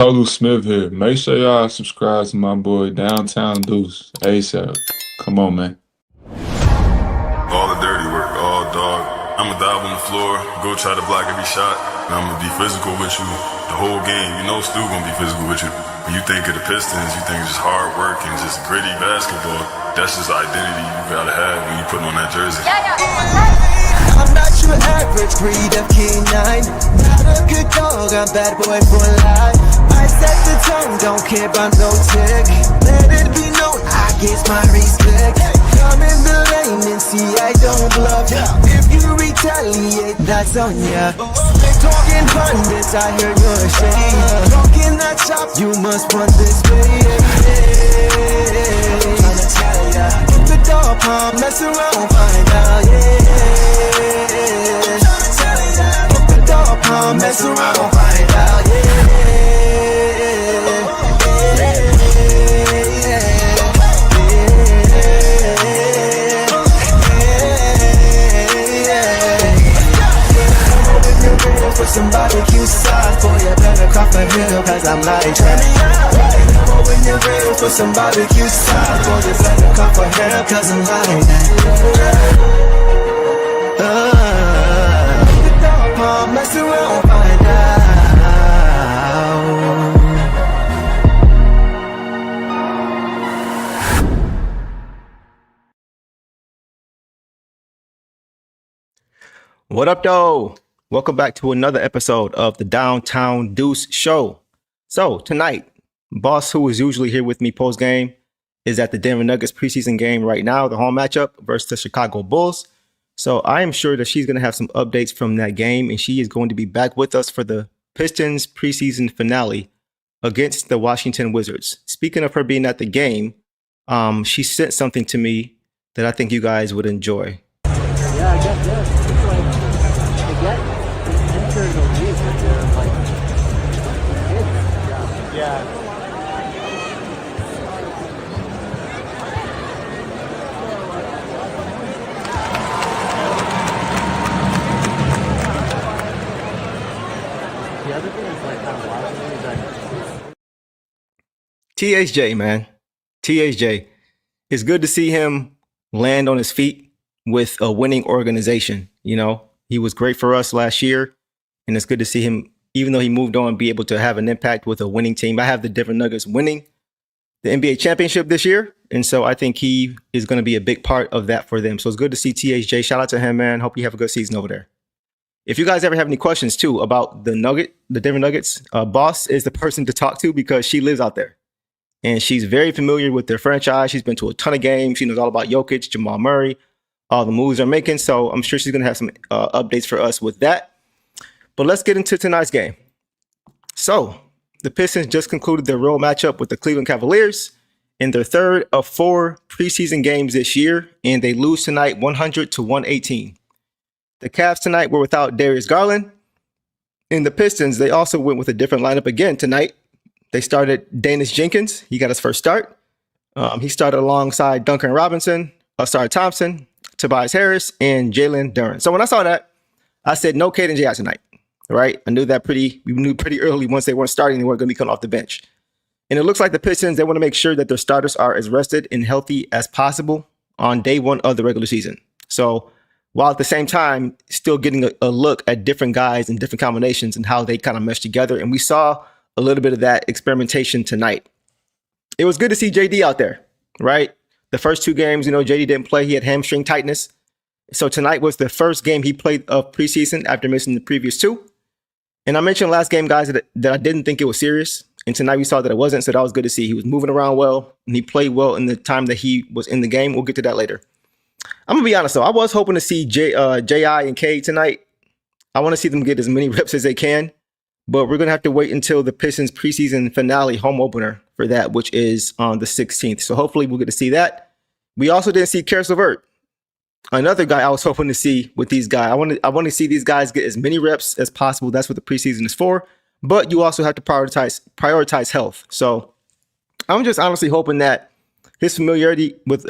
Tolu Smith here. Make sure y'all subscribe to my boy Downtown Deuce ASAP. Come on, man. All the dirty work, all dog. I'ma dive on the floor, go try to block every shot, and I'ma be physical with you the whole game. You know Stu gonna be physical with you. When you think of the Pistons, you think just hard work and just gritty basketball. That's just the identity you gotta have when you put on that jersey. I'm not your average breed of canine. Not a good dog, I'm bad boy for life. I set the tone, don't care about no tick. Let it be known, I get my respect. Come in the lane and see I don't bluff. If you retaliate, that's on ya. Talking pundits, I hear your shade. Talking that shop, you must run this way. Tryna tell ya, get the dog palm, mess around, find out, Tryna tell ya, get the dog palm, mess around, find out, For some barbecue sauce, boy, you better crop a hill, cause I'm like that. When you're real for some barbecue sauce, boy, you better crop a hill, cause I'm like that. The dog palm, mess around, find out. What up, though? Welcome back to another episode of the Downtown Deuce Show. So tonight, Boss, who is usually here with me post-game, is at the Denver Nuggets preseason game right now, the home matchup versus the Chicago Bulls. So I am sure that she's going to have some updates from that game, and she is going to be back with us for the Pistons preseason finale against the Washington Wizards. Speaking of her being at the game, she sent something to me that I think you guys would enjoy. Yeah, I guess this. It's like to get entered the league with their like kids. Yeah. The other thing is like kind of watching is that THJ, man. THJ. It's good to see him land on his feet with a winning organization. You know, he was great for us last year, and it's good to see him, even though he moved on, be able to have an impact with a winning team. I have the Denver Nuggets winning the NBA championship this year, and so I think he is going to be a big part of that for them. So it's good to see THJ. Shout out to him, man. Hope you have a good season over there. If you guys ever have any questions, too, about the Denver Nuggets, Boss is the person to talk to because she lives out there. And she's very familiar with their franchise. She's been to a ton of games. She knows all about Jokic, Jamal Murray, all the moves they're making. So I'm sure she's going to have some updates for us with that. But let's get into tonight's game. So the Pistons just concluded their road matchup with the Cleveland Cavaliers in their third of 4 preseason games this year, and they lose tonight 100-118. The Cavs tonight were without Darius Garland. In the Pistons, they also went with a different lineup again tonight. They started Daniss Jenkins. He got his first start. He started alongside Duncan Robinson, Ausar Thompson, Tobias Harris, and Jalen Duren. So when I saw that, I said no Caden J.I. tonight. Right? I knew that we knew pretty early once they weren't starting, they weren't going to be coming off the bench. And it looks like the Pistons, they want to make sure that their starters are as rested and healthy as possible on day one of the regular season. So while at the same time, still getting a look at different guys and different combinations and how they kind of mesh together. And we saw a little bit of that experimentation tonight. It was good to see JD out there, right? The first 2 games, JD didn't play. He had hamstring tightness. So tonight was the first game he played of preseason after missing the previous 2. And I mentioned last game, guys, that I didn't think it was serious. And tonight we saw that it wasn't. So that was good to see. He was moving around well, and he played well in the time that he was in the game. We'll get to that later. I'm going to be honest, though. I was hoping to see J.I. and K tonight. I want to see them get as many reps as they can. But we're going to have to wait until the Pistons preseason finale home opener for that, which is on the 16th. So hopefully we'll get to see that. We also didn't see Karis LeVert, another guy I was hoping to see with these guys. I want to see these guys get as many reps as possible. That's what the preseason is for. But you also have to prioritize health. So I'm just honestly hoping that his familiarity with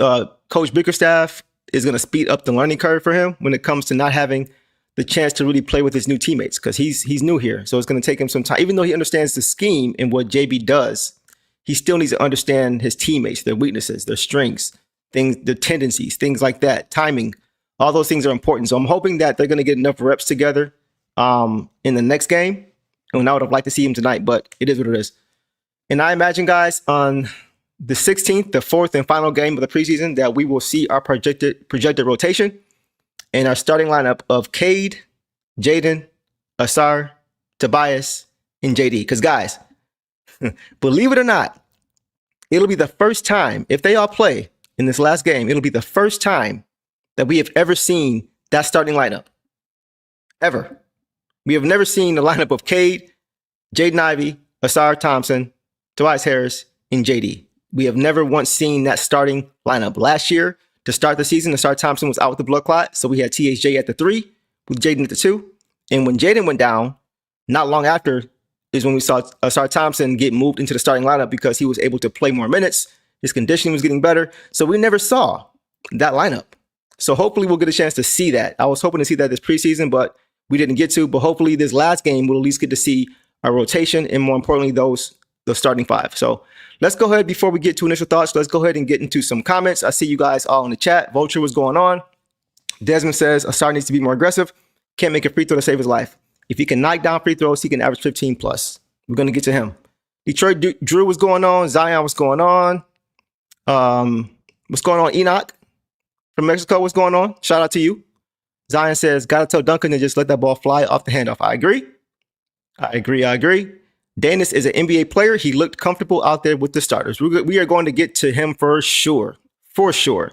Coach Bickerstaff is going to speed up the learning curve for him when it comes to not having the chance to really play with his new teammates because he's new here. So it's going to take him some time. Even though he understands the scheme and what JB does, he still needs to understand his teammates, their weaknesses, their strengths, things, their tendencies, things like that, timing. All those things are important. So I'm hoping that they're going to get enough reps together in the next game. And I would have liked to see him tonight, but it is what it is. And I imagine, guys, on the 16th, the fourth and final game of the preseason, that we will see our projected rotation and our starting lineup of Cade, Jaden, Ausar, Tobias, and JD. Because, guys, believe it or not, it'll be the first time, if they all play in this last game, it'll be the first time that we have ever seen that starting lineup. Ever. We have never seen the lineup of Cade, Jaden Ivey, Ausar Thompson, Tobias Harris, and JD. We have never once seen that starting lineup. Last year, to start the season, Ausar Thompson was out with the blood clot, so we had THJ at the 3 with Jaden at the 2. And when Jaden went down, not long after is when we saw Ausar Thompson get moved into the starting lineup because he was able to play more minutes. His conditioning was getting better. So we never saw that lineup. So hopefully we'll get a chance to see that. I was hoping to see that this preseason, but we didn't get to. But hopefully this last game we'll at least get to see our rotation and, more importantly, the starting 5. So let's go ahead, before we get to initial thoughts, let's go ahead and get into some comments. I see you guys all in the chat. Vulture, what's going on? Desmond says Ausar needs to be more aggressive. Can't make a free throw to save his life. If he can knock down free throws, he can average 15 plus. We're going to get to him. Detroit Drew, what's going on? Zion, what's going on? What's going on? Enoch from Mexico, what's going on? Shout out to you. Zion says, gotta tell Duncan to just let that ball fly off the handoff. I agree. Daniss is an NBA player. He looked comfortable out there with the starters. We are going to get to him for sure. For sure.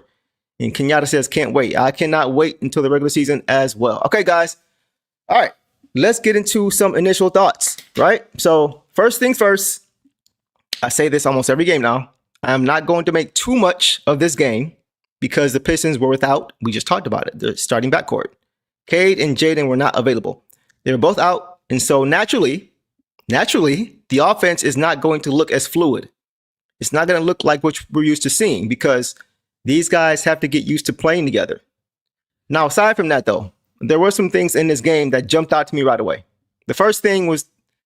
And Kenyatta says, can't wait. I cannot wait until the regular season as well. Okay, guys. All right. Let's get into some initial thoughts, right? So first things first, I say this almost every game now. I'm not going to make too much of this game because the Pistons were without, we just talked about it, the starting backcourt. Cade and Jaden were not available. They were both out. And so naturally, the offense is not going to look as fluid. It's not going to look like what we're used to seeing because these guys have to get used to playing together. Now, aside from that, though, there were some things in this game that jumped out to me right away. The first thing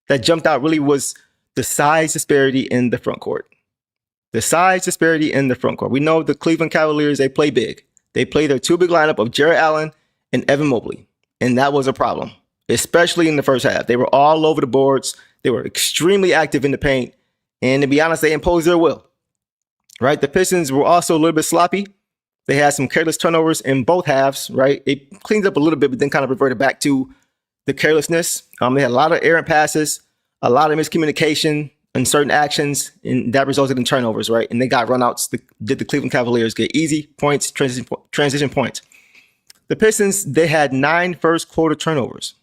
that jumped out really was the size disparity in the front court. The size disparity in the front court. We know the Cleveland Cavaliers, they play big. They play their 2 big lineup of Jarrett Allen and Evan Mobley. And that was a problem, especially in the first half. They were all over the boards. They were extremely active in the paint. And to be honest, they imposed their will. Right? The Pistons were also a little bit sloppy. They had some careless turnovers in both halves, right? It cleaned up a little bit, but then kind of reverted back to the carelessness. They had a lot of errant passes, a lot of miscommunication in certain actions, and that resulted in turnovers, right? And they got runouts. Did the Cleveland Cavaliers get easy points, transition points? The Pistons, they had 9 first quarter turnovers.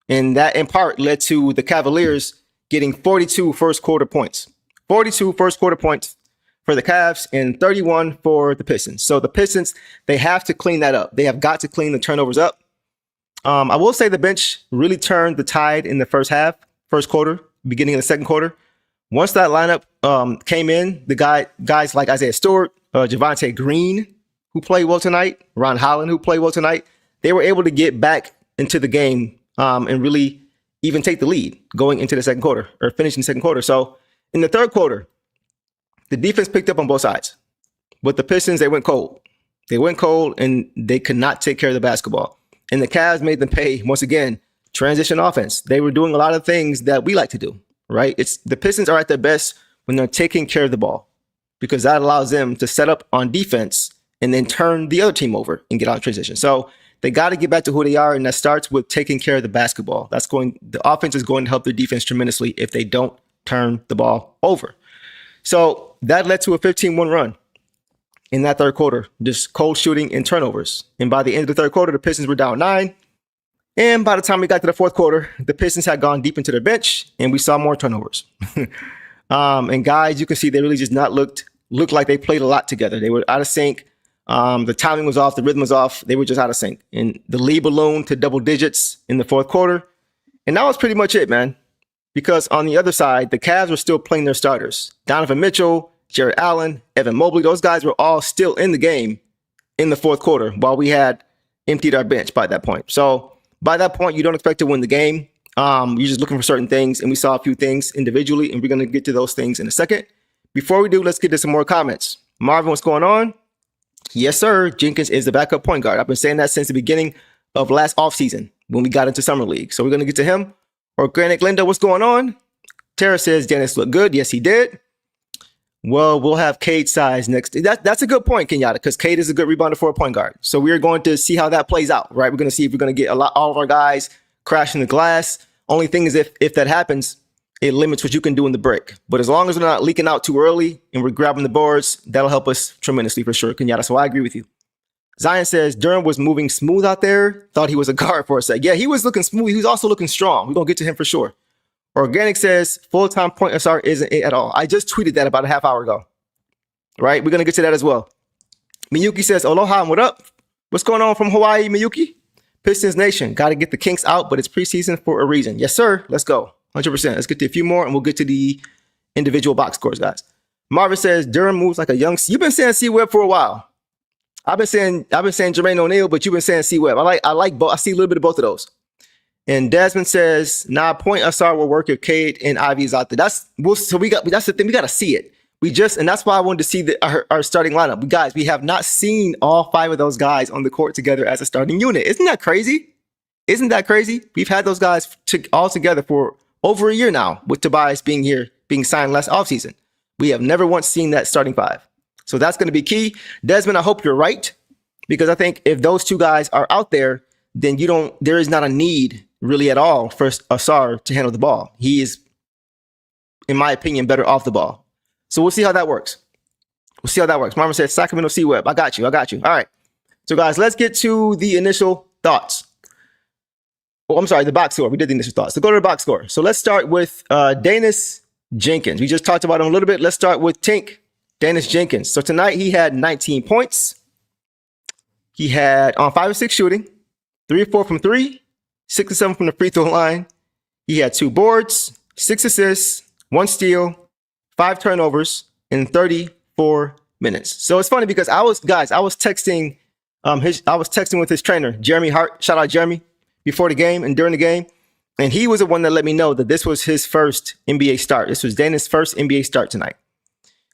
And that in part led to the Cavaliers getting 42 first quarter points. 42 first quarter points for the Cavs and 31 for the Pistons. So the Pistons, they have to clean that up. They have got to clean the turnovers up. I will say the bench really turned the tide in the first quarter, beginning of the second quarter. Once that lineup came in, the guys like Isaiah Stewart, Javonte Green, who played well tonight, Ron Holland, who played well tonight, they were able to get back into the game and really even take the lead going into the second quarter or finishing the second quarter. So in the third quarter, the defense picked up on both sides. But the Pistons, they went cold. They went cold and they could not take care of the basketball. And the Cavs made them pay, once again, transition offense. They were doing a lot of things that we like to do, right? The Pistons are at their best when they're taking care of the ball because that allows them to set up on defense and then turn the other team over and get out of transition. So they got to get back to who they are, and that starts with taking care of the basketball. The offense is going to help their defense tremendously if they don't turn the ball over. So that led to a 15-1 run in that third quarter, just cold shooting and turnovers. And by the end of the third quarter, the Pistons were down 9. And by the time we got to the fourth quarter, the Pistons had gone deep into their bench, and we saw more turnovers. And guys, you can see they really just not looked like they played a lot together. They were out of sync. The timing was off. The rhythm was off. They were just out of sync. And the lead ballooned to double digits in the fourth quarter. And that was pretty much it, man. Because on the other side, the Cavs were still playing their starters. Donovan Mitchell, Jarrett Allen, Evan Mobley, those guys were all still in the game in the fourth quarter while we had emptied our bench by that point. So by that point, you don't expect to win the game. You're just looking for certain things, and we saw a few things individually, and we're going to get to those things in a second. Before we do, let's get to some more comments. Marvin, what's going on? Yes, sir. Jenkins is the backup point guard. I've been saying that since the beginning of last offseason when we got into Summer League. So we're going to get to him. Organic Linda, what's going on? Tara says Daniss looked good. Yes, he did. Well, we'll have Cade size next. That's a good point, Kenyatta, because Cade is a good rebounder for a point guard. So we're going to see how that plays out, right? We're going to see if we're going to get all of our guys crashing the glass. Only thing is if that happens, it limits what you can do in the break. But as long as we're not leaking out too early and we're grabbing the boards, that'll help us tremendously for sure, Kenyatta. So I agree with you. Zion says Duren was moving smooth out there. Thought he was a guard for a sec. Yeah, he was looking smooth. He was also looking strong. We're going to get to him for sure. Organic says full-time point SR isn't it at all. I just tweeted that about a half hour ago. Right? We're going to get to that as well. Miyuki says, aloha and what up? What's going on from Hawaii, Miyuki? Pistons Nation. Got to get the kinks out, but it's preseason for a reason. Yes, sir. Let's go. 100%. Let's get to a few more, and we'll get to the individual box scores, guys. Marvin says Duren moves like a young. You've been saying C-Web for a while. I've been saying Jermaine O'Neal, but you've been saying C-Web. I like both. I see a little bit of both of those. And Desmond says, point SR will work if Cade and Ivey is out there. That's the thing. We got to see it. And that's why I wanted to see our starting lineup. Guys, we have not seen all 5 of those guys on the court together as a starting unit. Isn't that crazy? We've had those guys all together for over a year now, with Tobias being signed last offseason. We have never once seen that starting 5. So that's going to be key. Desmond, I hope you're right, because I think if those 2 guys are out there, then there is not a need really at all for Ausar to handle the ball. He is, in my opinion, better off the ball. So we'll see how that works. Marvin said Sacramento C-Web. I got you. All right. So guys, let's get to the initial thoughts. Oh, I'm sorry, the box score. We did the initial thoughts. So go to the box score. So let's start with Daniss Jenkins. We just talked about him a little bit. Let's start with Daniss Jenkins. So tonight he had 19 points. He had on 5 of 6 shooting, 3 of 4 from 3, 6 of 7 from the free throw line. He had 2 boards, 6 assists, 1 steal, 5 turnovers in 34 minutes. So it's funny because I was texting with his trainer, Jeremy Hart. Shout out Jeremy, before the game and during the game. And he was the one that let me know that this was his first NBA start. This was Daniss' first NBA start tonight.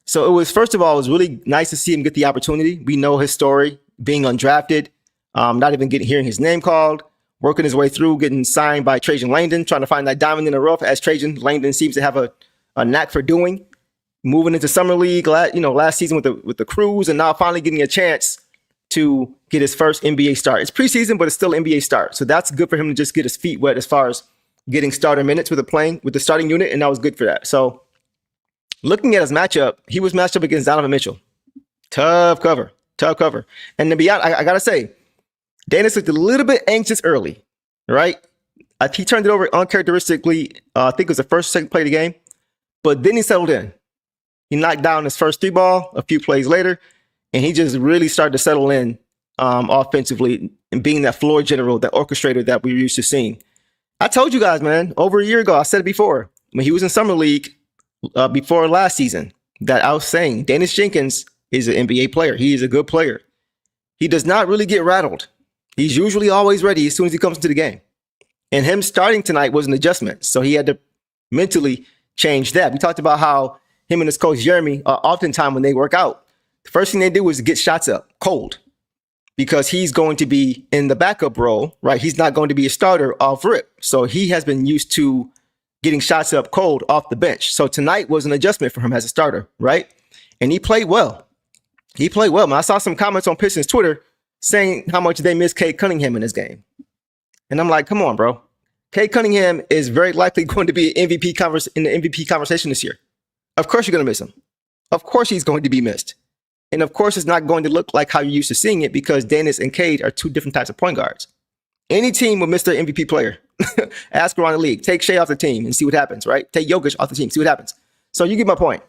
So first of all, it was really nice to see him get the opportunity. We know his story, being undrafted, not even hearing his name called, working his way through, getting signed by Trajan Langdon, trying to find that diamond in the rough, as Trajan Langdon seems to have a knack for doing. Moving into Summer League, last season with the Crews, and now finally getting a chance to get his first NBA start. It's preseason, but it's still NBA start. So that's good for him to just get his feet wet as far as getting starter minutes with the starting unit, and that was good for that. So looking at his matchup, he was matched up against Donovan Mitchell. Tough cover. And to be honest, I got to say, Daniss looked a little bit anxious early, right? He turned it over uncharacteristically. I think it was the first or second play of the game, but then he settled in. He knocked down his first 3 ball a few plays later, and he just really started to settle in offensively and being that floor general, that orchestrator that we were used to seeing. I told you guys, man, over a year ago, I said it before, when he was in Summer League before last season, that I was saying Daniss Jenkins is an NBA player. He is a good player. He does not really get rattled. He's usually always ready as soon as he comes into the game. And him starting tonight was an adjustment. So he had to mentally change that. We talked about how him and his coach, Jeremy, oftentimes when they work out, the first thing they do is get shots up cold, because he's going to be in the backup role, right? He's not going to be a starter off rip. So he has been used to getting shots up cold off the bench. So tonight was an adjustment for him as a starter, right? And he played well. Man, I saw some comments on Pistons Twitter saying how much they miss Cade Cunningham in this game. And I'm like, come on, bro. Cade Cunningham is very likely going to be in the MVP conversation this year. Of course you're going to miss him. Of course he's going to be missed. And of course it's not going to look like how you're used to seeing it, because Daniss and Cade are 2 different types of point guards. Any team will miss their MVP player. Ask around the league. Take Shea off the team and see what happens, right? Take Jokic off the team, see what happens. So you get my point.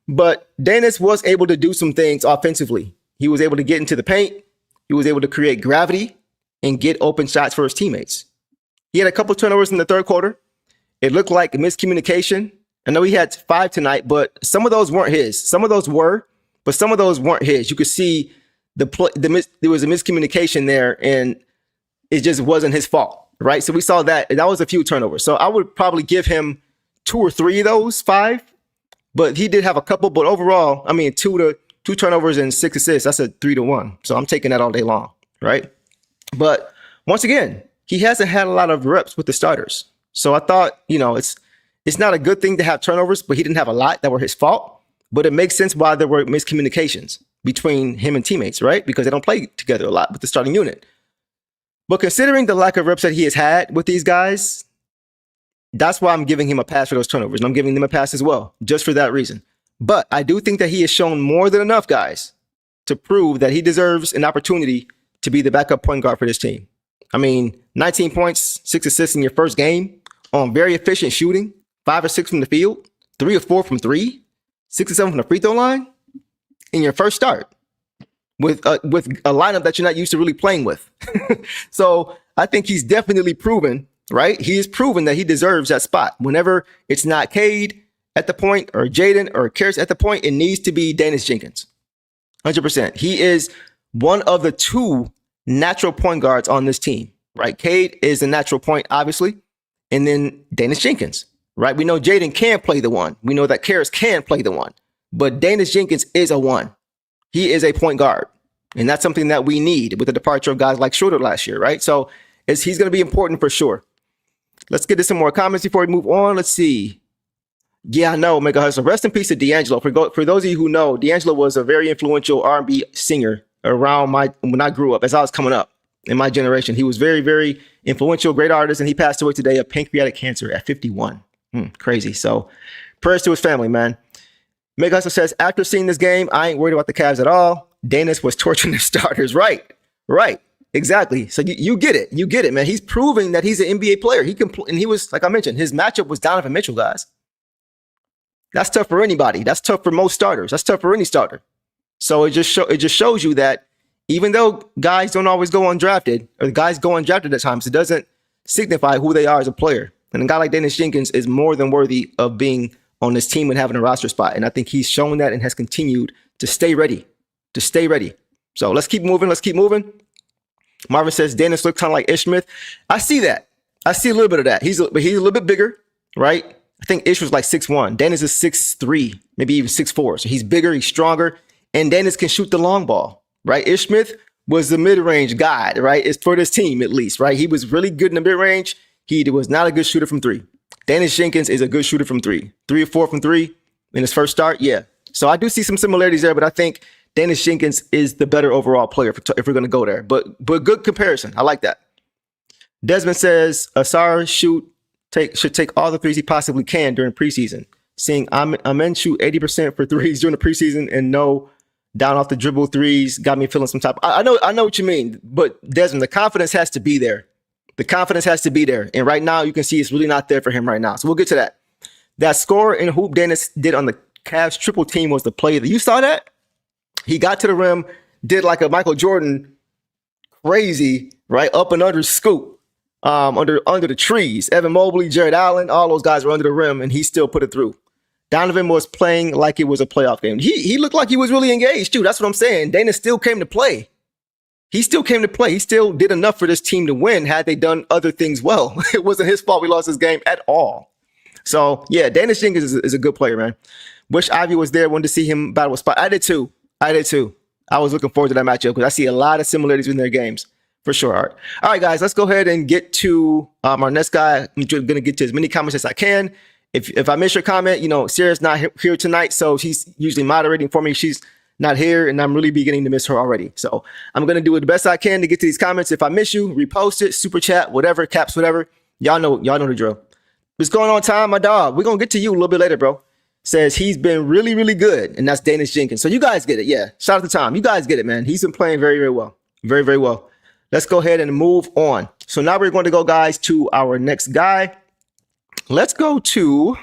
But Daniss was able to do some things offensively. He was able to get into the paint. He was able to create gravity and get open shots for his teammates. He had a couple turnovers in the third quarter. It looked like miscommunication. I know he had 5 tonight, but some of those weren't his. Some of those were, but some of those weren't his. You could see there was a miscommunication there, and it just wasn't his fault. right? So we saw that. And that was a few turnovers. So I would probably give him 2 or 3 of those 5. But he did have a couple. But overall, I mean, 2 turnovers and 6 assists. That's a 3-1. So I'm taking that all day long, right? But once again, he hasn't had a lot of reps with the starters. So I thought, it's not a good thing to have turnovers, but he didn't have a lot that were his fault. But it makes sense why there were miscommunications between him and teammates, right? Because they don't play together a lot with the starting unit. But considering the lack of reps that he has had with these guys, that's why I'm giving him a pass for those turnovers. And I'm giving them a pass as well, just for that reason. But I do think that he has shown more than enough, guys, to prove that he deserves an opportunity to be the backup point guard for this team. I mean, 19 points, 6 assists in your first game on very efficient shooting, 5 or 6 from the field, 3 or 4 from 3, 6 or 7 from the free throw line in your first start with a lineup that you're not used to really playing with. So I think he's definitely proven, right? He has proven that he deserves that spot. Whenever it's not Cade at the point or Jaden or Harris at the point, it needs to be Daniss Jenkins. 100%. He is one of the 2 natural point guards on this team, right? Cade is a natural point, obviously, and then Daniss Jenkins, right? We know Jaden can play the 1. We know that Harris can play the 1, but Daniss Jenkins is a 1. He is a point guard, and that's something that we need with the departure of guys like Schroeder last year, right? So he's going to be important for sure. Let's get to some more comments before we move on. Let's see. Yeah, I know, Mega Hustle. Rest in peace to D'Angelo. For those of you who know, D'Angelo was a very influential R&B singer around when I grew up, as I was coming up in my generation. He was very, very influential, great artist, and he passed away today of pancreatic cancer at 51. Crazy. So prayers to his family, man. Mega Hustle says, after seeing this game, I ain't worried about the Cavs at all. Daniss was torturing the starters. Right. Exactly. So you get it. You get it, man. He's proving that he's an NBA player. He can, and he was, like I mentioned, his matchup was Donovan Mitchell, guys. That's tough for anybody. That's tough for most starters. That's tough for any starter. So it just shows you that even though guys don't always go undrafted, or guys go undrafted at times, it doesn't signify who they are as a player. And a guy like Daniss Jenkins is more than worthy of being on this team and having a roster spot. And I think he's shown that and has continued to stay ready. So let's keep moving. Marvin says Daniss looks kind of like Ish Smith. I see that. I see a little bit of that. He's a little bit bigger, right? I think Ish was like 6'1". Daniss is 6'3", maybe even 6'4". So he's bigger, he's stronger, and Daniss can shoot the long ball, right? Ish Smith was the mid-range guy, right? It's for this team at least, right? He was really good in the mid-range. He was not a good shooter from 3. Daniss Jenkins is a good shooter from 3. 3 or 4 from 3 in his first start, yeah. So I do see some similarities there, but I think Daniss Jenkins is the better overall player if we're going to go there. But good comparison. I like that. Desmond says Ausar should take all the threes he possibly can during preseason. Seeing Amen shoot 80% for threes during the preseason and no down off the dribble threes got me feeling some type. I know what you mean, but Desmond, the confidence has to be there. And right now you can see it's really not there for him right now. So we'll get to that. That score and hoop Daniss did on the Cavs triple team was the play. You saw that? He got to the rim, did like a Michael Jordan crazy, right? Up and under scoop under the trees. Evan Mobley, Jared Allen, all those guys were under the rim, and he still put it through. Donovan was playing like it was a playoff game. He looked like he was really engaged, too. That's what I'm saying. Daniss still came to play. He still did enough for this team to win had they done other things well. It wasn't his fault we lost this game at all. So, yeah, Daniss Jenkins is a good player, man. Wish Ivey was there. Wanted to see him battle with Spot. I did too. I was looking forward to that matchup because I see a lot of similarities in their games. For sure. All right, guys, let's go ahead and get to our next guy. I'm going to get to as many comments as I can. If I miss your comment, Sarah's not here tonight, so she's usually moderating for me. She's not here, and I'm really beginning to miss her already. So I'm going to do the best I can to get to these comments. If I miss you, repost it, super chat, whatever, caps, whatever. Y'all know the drill. What's going on, Tom? My dog. We're going to get to you a little bit later, bro. Says he's been really, really good, and that's Daniss Jenkins. So you guys get it. Yeah. Shout out to Tom. You guys get it, man. He's been playing very, very well. Very, very well. Let's go ahead and move on. So now we're going to go, guys, to our next guy. Let's go to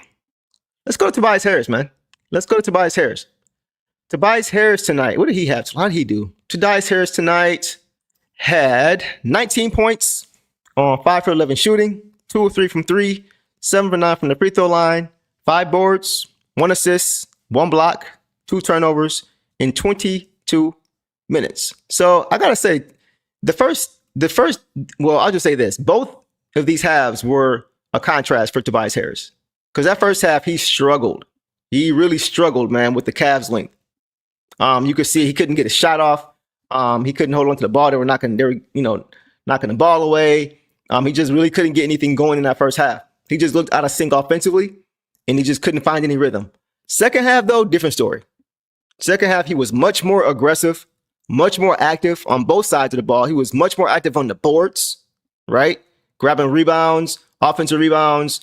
Tobias Harris, man. Let's go to Tobias Harris. Tobias Harris tonight. What did he have? How did he do? Tobias Harris tonight had 19 points on 5 for 11 shooting, 2 or 3 from 3, 7 for 9 from the free throw line, 5 boards, 1 assist, 1 block, 2 turnovers in 22 minutes. So I gotta say, the first, well, I'll just say this. Both of these halves were a contrast for Tobias Harris. Because that first half, he struggled. He really struggled, man, with the Cavs length. You could see he couldn't get a shot off. He couldn't hold on to the ball. They were knocking the ball away. He just really couldn't get anything going in that first half. He just looked out of sync offensively, and he just couldn't find any rhythm. Second half, though, different story. Second half, he was much more aggressive, much more active on both sides of the ball. He was much more active on the boards, right? Grabbing rebounds, offensive rebounds,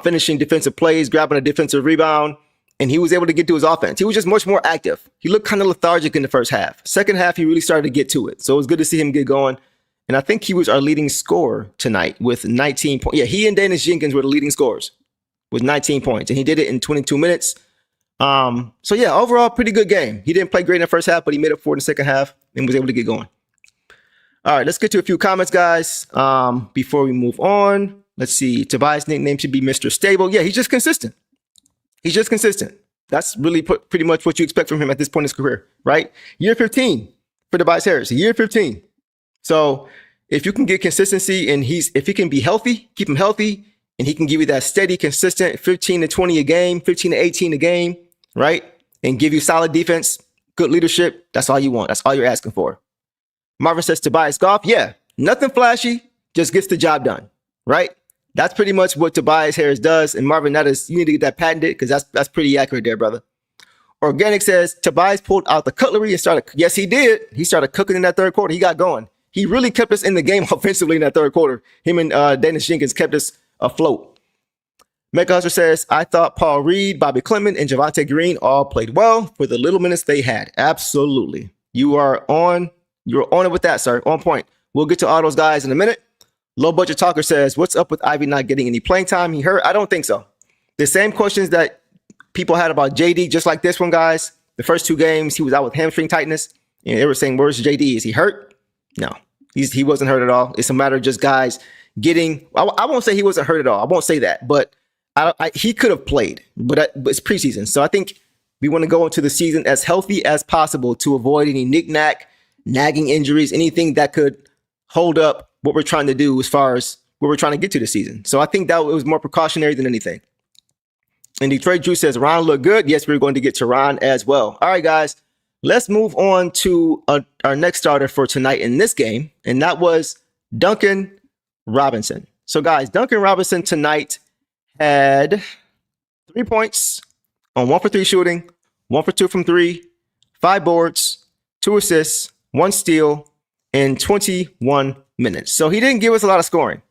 finishing defensive plays, grabbing a defensive rebound, and he was able to get to his offense. He was just much more active. He looked kind of lethargic in the first half. Second half, he really started to get to it. So it was good to see him get going. And I think he was our leading scorer tonight with 19 points. Yeah, he and Daniss Jenkins were the leading scorers with 19 points, and he did it in 22 minutes. So yeah, overall, pretty good game. He didn't play great in the first half, but he made up for it in the second half and was able to get going. All right, let's get to a few comments, guys, before we move on. Let's see. Tobias' nickname should be Mr. Stable. Yeah, he's just consistent. He's just consistent. That's really pretty much what you expect from him at this point in his career, right? Year 15 for Tobias Harris. Year 15. So if you can get consistency and if he can be healthy, keep him healthy, and he can give you that steady, consistent 15 to 20 a game, 15 to 18 a game, right? And give you solid defense, good leadership. That's all you want. That's all you're asking for. Marvin says Tobias golf. Yeah, nothing flashy, just gets the job done, right? That's pretty much what Tobias Harris does. And Marvin, you need to get that patented because that's pretty accurate there, brother. Organic says Tobias pulled out the cutlery and started. Yes, he did. He started cooking in that third quarter. He got going. He really kept us in the game offensively in that third quarter. Him and Daniss Jenkins kept us afloat. Mecca Hustler says, I thought Paul Reed, Bobi Klintman, and Javonte Green all played well for the little minutes they had. Absolutely. You're on it with that, sir. On point. We'll get to all those guys in a minute. Low Budget Talker says, what's up with Ivey not getting any playing time? He hurt? I don't think so. The same questions that people had about JD, just like this one, guys. The first two games, he was out with hamstring tightness. And they were saying, where's JD? Is he hurt? No, he wasn't hurt at all. It's a matter of just guys getting, I won't say he wasn't hurt at all. I won't say that, but he could have played, but it's preseason. So I think we want to go into the season as healthy as possible to avoid any knick-knack, nagging injuries, anything that could hold up what we're trying to do as far as where we're trying to get to the season. So I think that was more precautionary than anything. And Detroit Drew says, Ron looked good. Yes, we're going to get to Ron as well. All right, guys, let's move on to our next starter for tonight in this game. And that was Duncan Robinson. So guys, Duncan Robinson tonight had 3 points on 1 for 3 shooting, 1 for 2 from 3, 5 boards, 2 assists, 1 steal in 21 minutes. So he didn't give us a lot of scoring,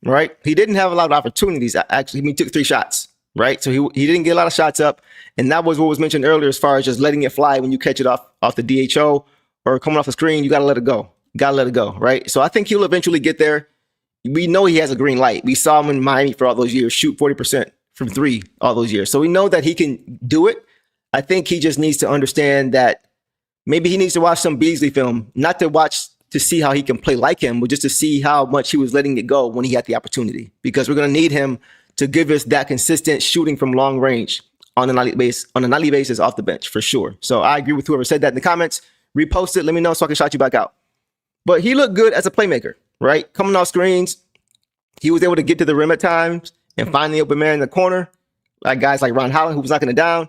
right? He didn't have a lot of opportunities. Actually, he took 3 shots, right? So he didn't get a lot of shots up. And that was what was mentioned earlier as far as just letting it fly when you catch it off the DHO or coming off the screen. You got to let it go. Got to let it go, right? So I think he'll eventually get there. We know he has a green light. We saw him in Miami for all those years, shoot 40% from 3 all those years. So we know that he can do it. I think he just needs to understand that maybe he needs to watch some Beasley film, not to see how he can play like him, but just to see how much he was letting it go when he had the opportunity. Because we're going to need him to give us that consistent shooting from long range on a nightly basis off the bench for sure. So I agree with whoever said that in the comments. Repost it. Let me know so I can shout you back out. But he looked good as a playmaker, right? Coming off screens, he was able to get to the rim at times and find the open man in the corner, like guys like Ron Holland, who was knocking it down.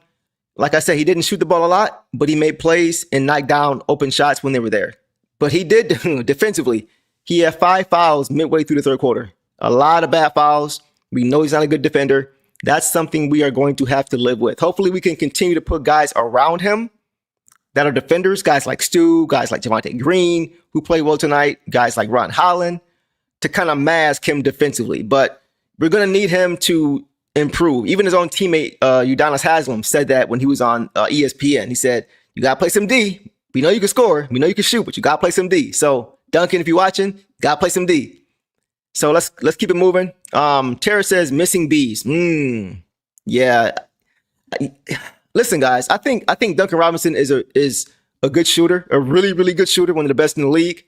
Like I said, he didn't shoot the ball a lot, but he made plays and knocked down open shots when they were there. But he did defensively. He had 5 fouls midway through the third quarter. A lot of bad fouls. We know he's not a good defender. That's something we are going to have to live with. Hopefully we can continue to put guys around him that are defenders, guys like Stu, guys like Javonte Green, who played well tonight, guys like Ron Holland, to kind of mask him defensively. But we're going to need him to improve. Even his own teammate, Udonis Haslem, said that when he was on ESPN. He said, you got to play some D. We know you can score. We know you can shoot, but you got to play some D. So, Duncan, if you're watching, got to play some D. So, let's keep it moving. Tara says, missing Bs. Yeah. Listen, guys, I think Duncan Robinson is a good shooter, a really, really good shooter, one of the best in the league.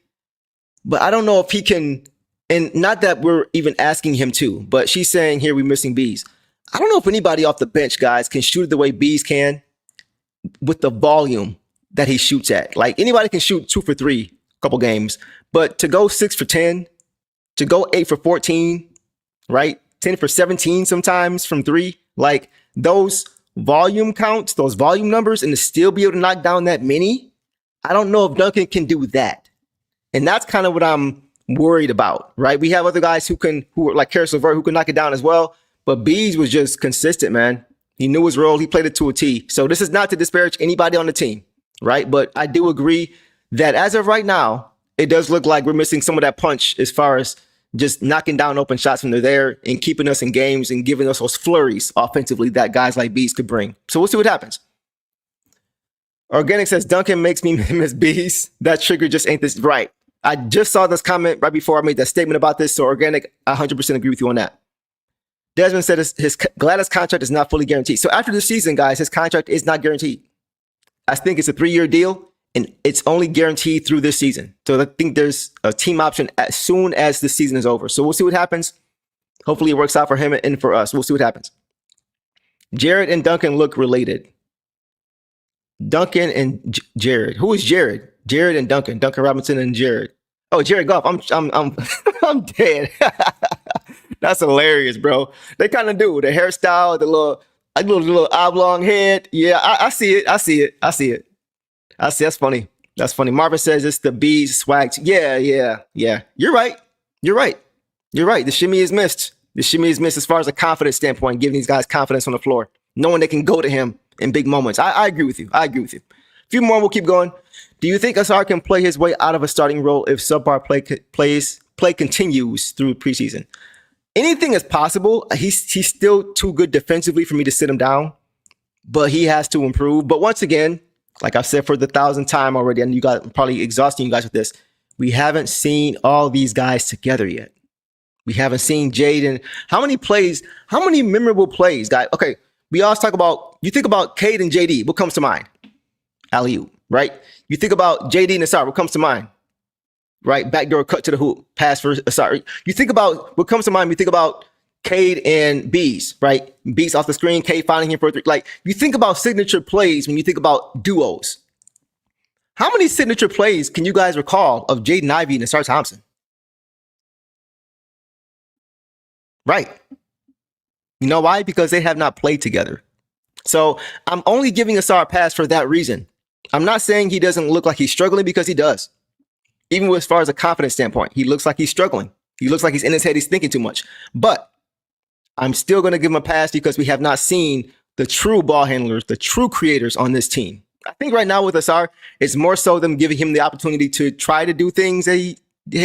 But I don't know if he can, and not that we're even asking him to, but she's saying here we're missing Bs. I don't know if anybody off the bench, guys, can shoot it the way Bs can with the volume that he shoots at. Like, anybody can shoot 2 for 3 a couple games, but to go 6 for 10 to go 8 for 14, right? 10 for 17 sometimes from 3. Like those volume counts, those volume numbers, and to still be able to knock down that many, I don't know if Duncan can do that. And that's kind of what I'm worried about, right? We have other guys who are like Caris LeVert, who can knock it down as well. But Bees was just consistent, man. He knew his role. He played it to a T. So this is not to disparage anybody on the team, right? But I do agree that as of right now, it does look like we're missing some of that punch as far as just knocking down open shots when they're there and keeping us in games and giving us those flurries offensively that guys like Bees could bring. So we'll see what happens. Organic says, Duncan makes me miss Bees. That trigger just ain't this right. I just saw this comment right before I made that statement about this. So Organic, I 100% agree with you on that. Desmond said his Gladys contract is not fully guaranteed. So after the season, guys, his contract is not guaranteed. I think it's a 3-year deal, and it's only guaranteed through this season. So I think there's a team option as soon as the season is over. So we'll see what happens. Hopefully it works out for him and for us. We'll see what happens. Jared and Duncan look related. Duncan and Jared. Who is Jared? Jared and Duncan. Duncan Robinson and Jared. Oh, Jared Goff. I'm dead. That's hilarious, bro. They kind of do the hairstyle, the little oblong head. Yeah, I see it. I see it. That's funny. That's funny. Marvin says it's the Bees swag. Yeah. You're right. The shimmy is missed. As far as a confidence standpoint, giving these guys confidence on the floor, knowing they can go to him in big moments. I agree with you. A few more. We'll keep going. Do you think Ausar can play his way out of a starting role if subpar play continues through preseason? Anything is possible. He's still too good defensively for me to sit him down, but he has to improve. But once again, like I've said for the 1,000th time already, and you guys probably exhausting you guys with this, we haven't seen all these guys together yet. We haven't seen Jaden. How many memorable plays, guys? Okay, we always talk about, you think about Cade and JD, what comes to mind? Alley-oop, right? You think about JD and Ausar, what comes to mind? Right? Backdoor cut to the hoop, pass for Ausar. You think about what comes to mind, you think about Cade and Bees, right? Bees off the screen, Cade finding him for 3. Like, you think about signature plays when you think about duos. How many signature plays can you guys recall of Jaden Ivey and Ausar Thompson? Right. You know why? Because they have not played together. So I'm only giving Ausar a pass for that reason. I'm not saying he doesn't look like he's struggling, because he does. Even as far as a confidence standpoint, he looks like he's struggling. He looks like he's in his head. He's thinking too much. But I'm still going to give him a pass because we have not seen the true ball handlers, the true creators on this team. I think right now with Ausar, it's more so them giving him the opportunity to try to do things that he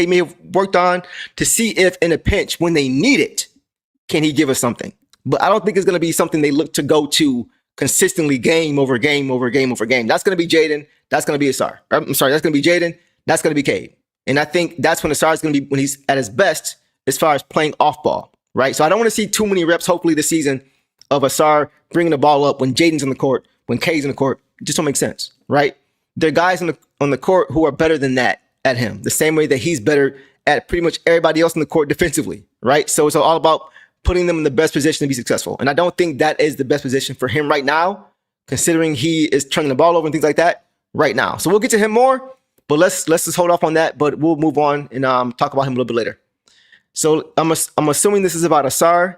may have worked on, to see if in a pinch, when they need it, can he give us something. But I don't think it's going to be something they look to go to consistently game over game over game over game. That's going to be Jaden. That's going to be Ausar. I'm sorry, that's going to be Jaden. That's going to be Cade. And I think that's when Ausar is going to be, when he's at his best as far as playing off ball, right? So I don't want to see too many reps, hopefully this season, of Ausar bringing the ball up when Jaden's in the court, when Cade's in the court. It just don't make sense, right? There are guys on the court who are better than that at him, the same way that he's better at pretty much everybody else in the court defensively, right? So it's all about putting them in the best position to be successful. And I don't think that is the best position for him right now, considering he is turning the ball over and things like that right now. So we'll get to him more, but let's just hold off on that. But we'll move on and talk about him a little bit later. So I'm assuming this is about Ausar.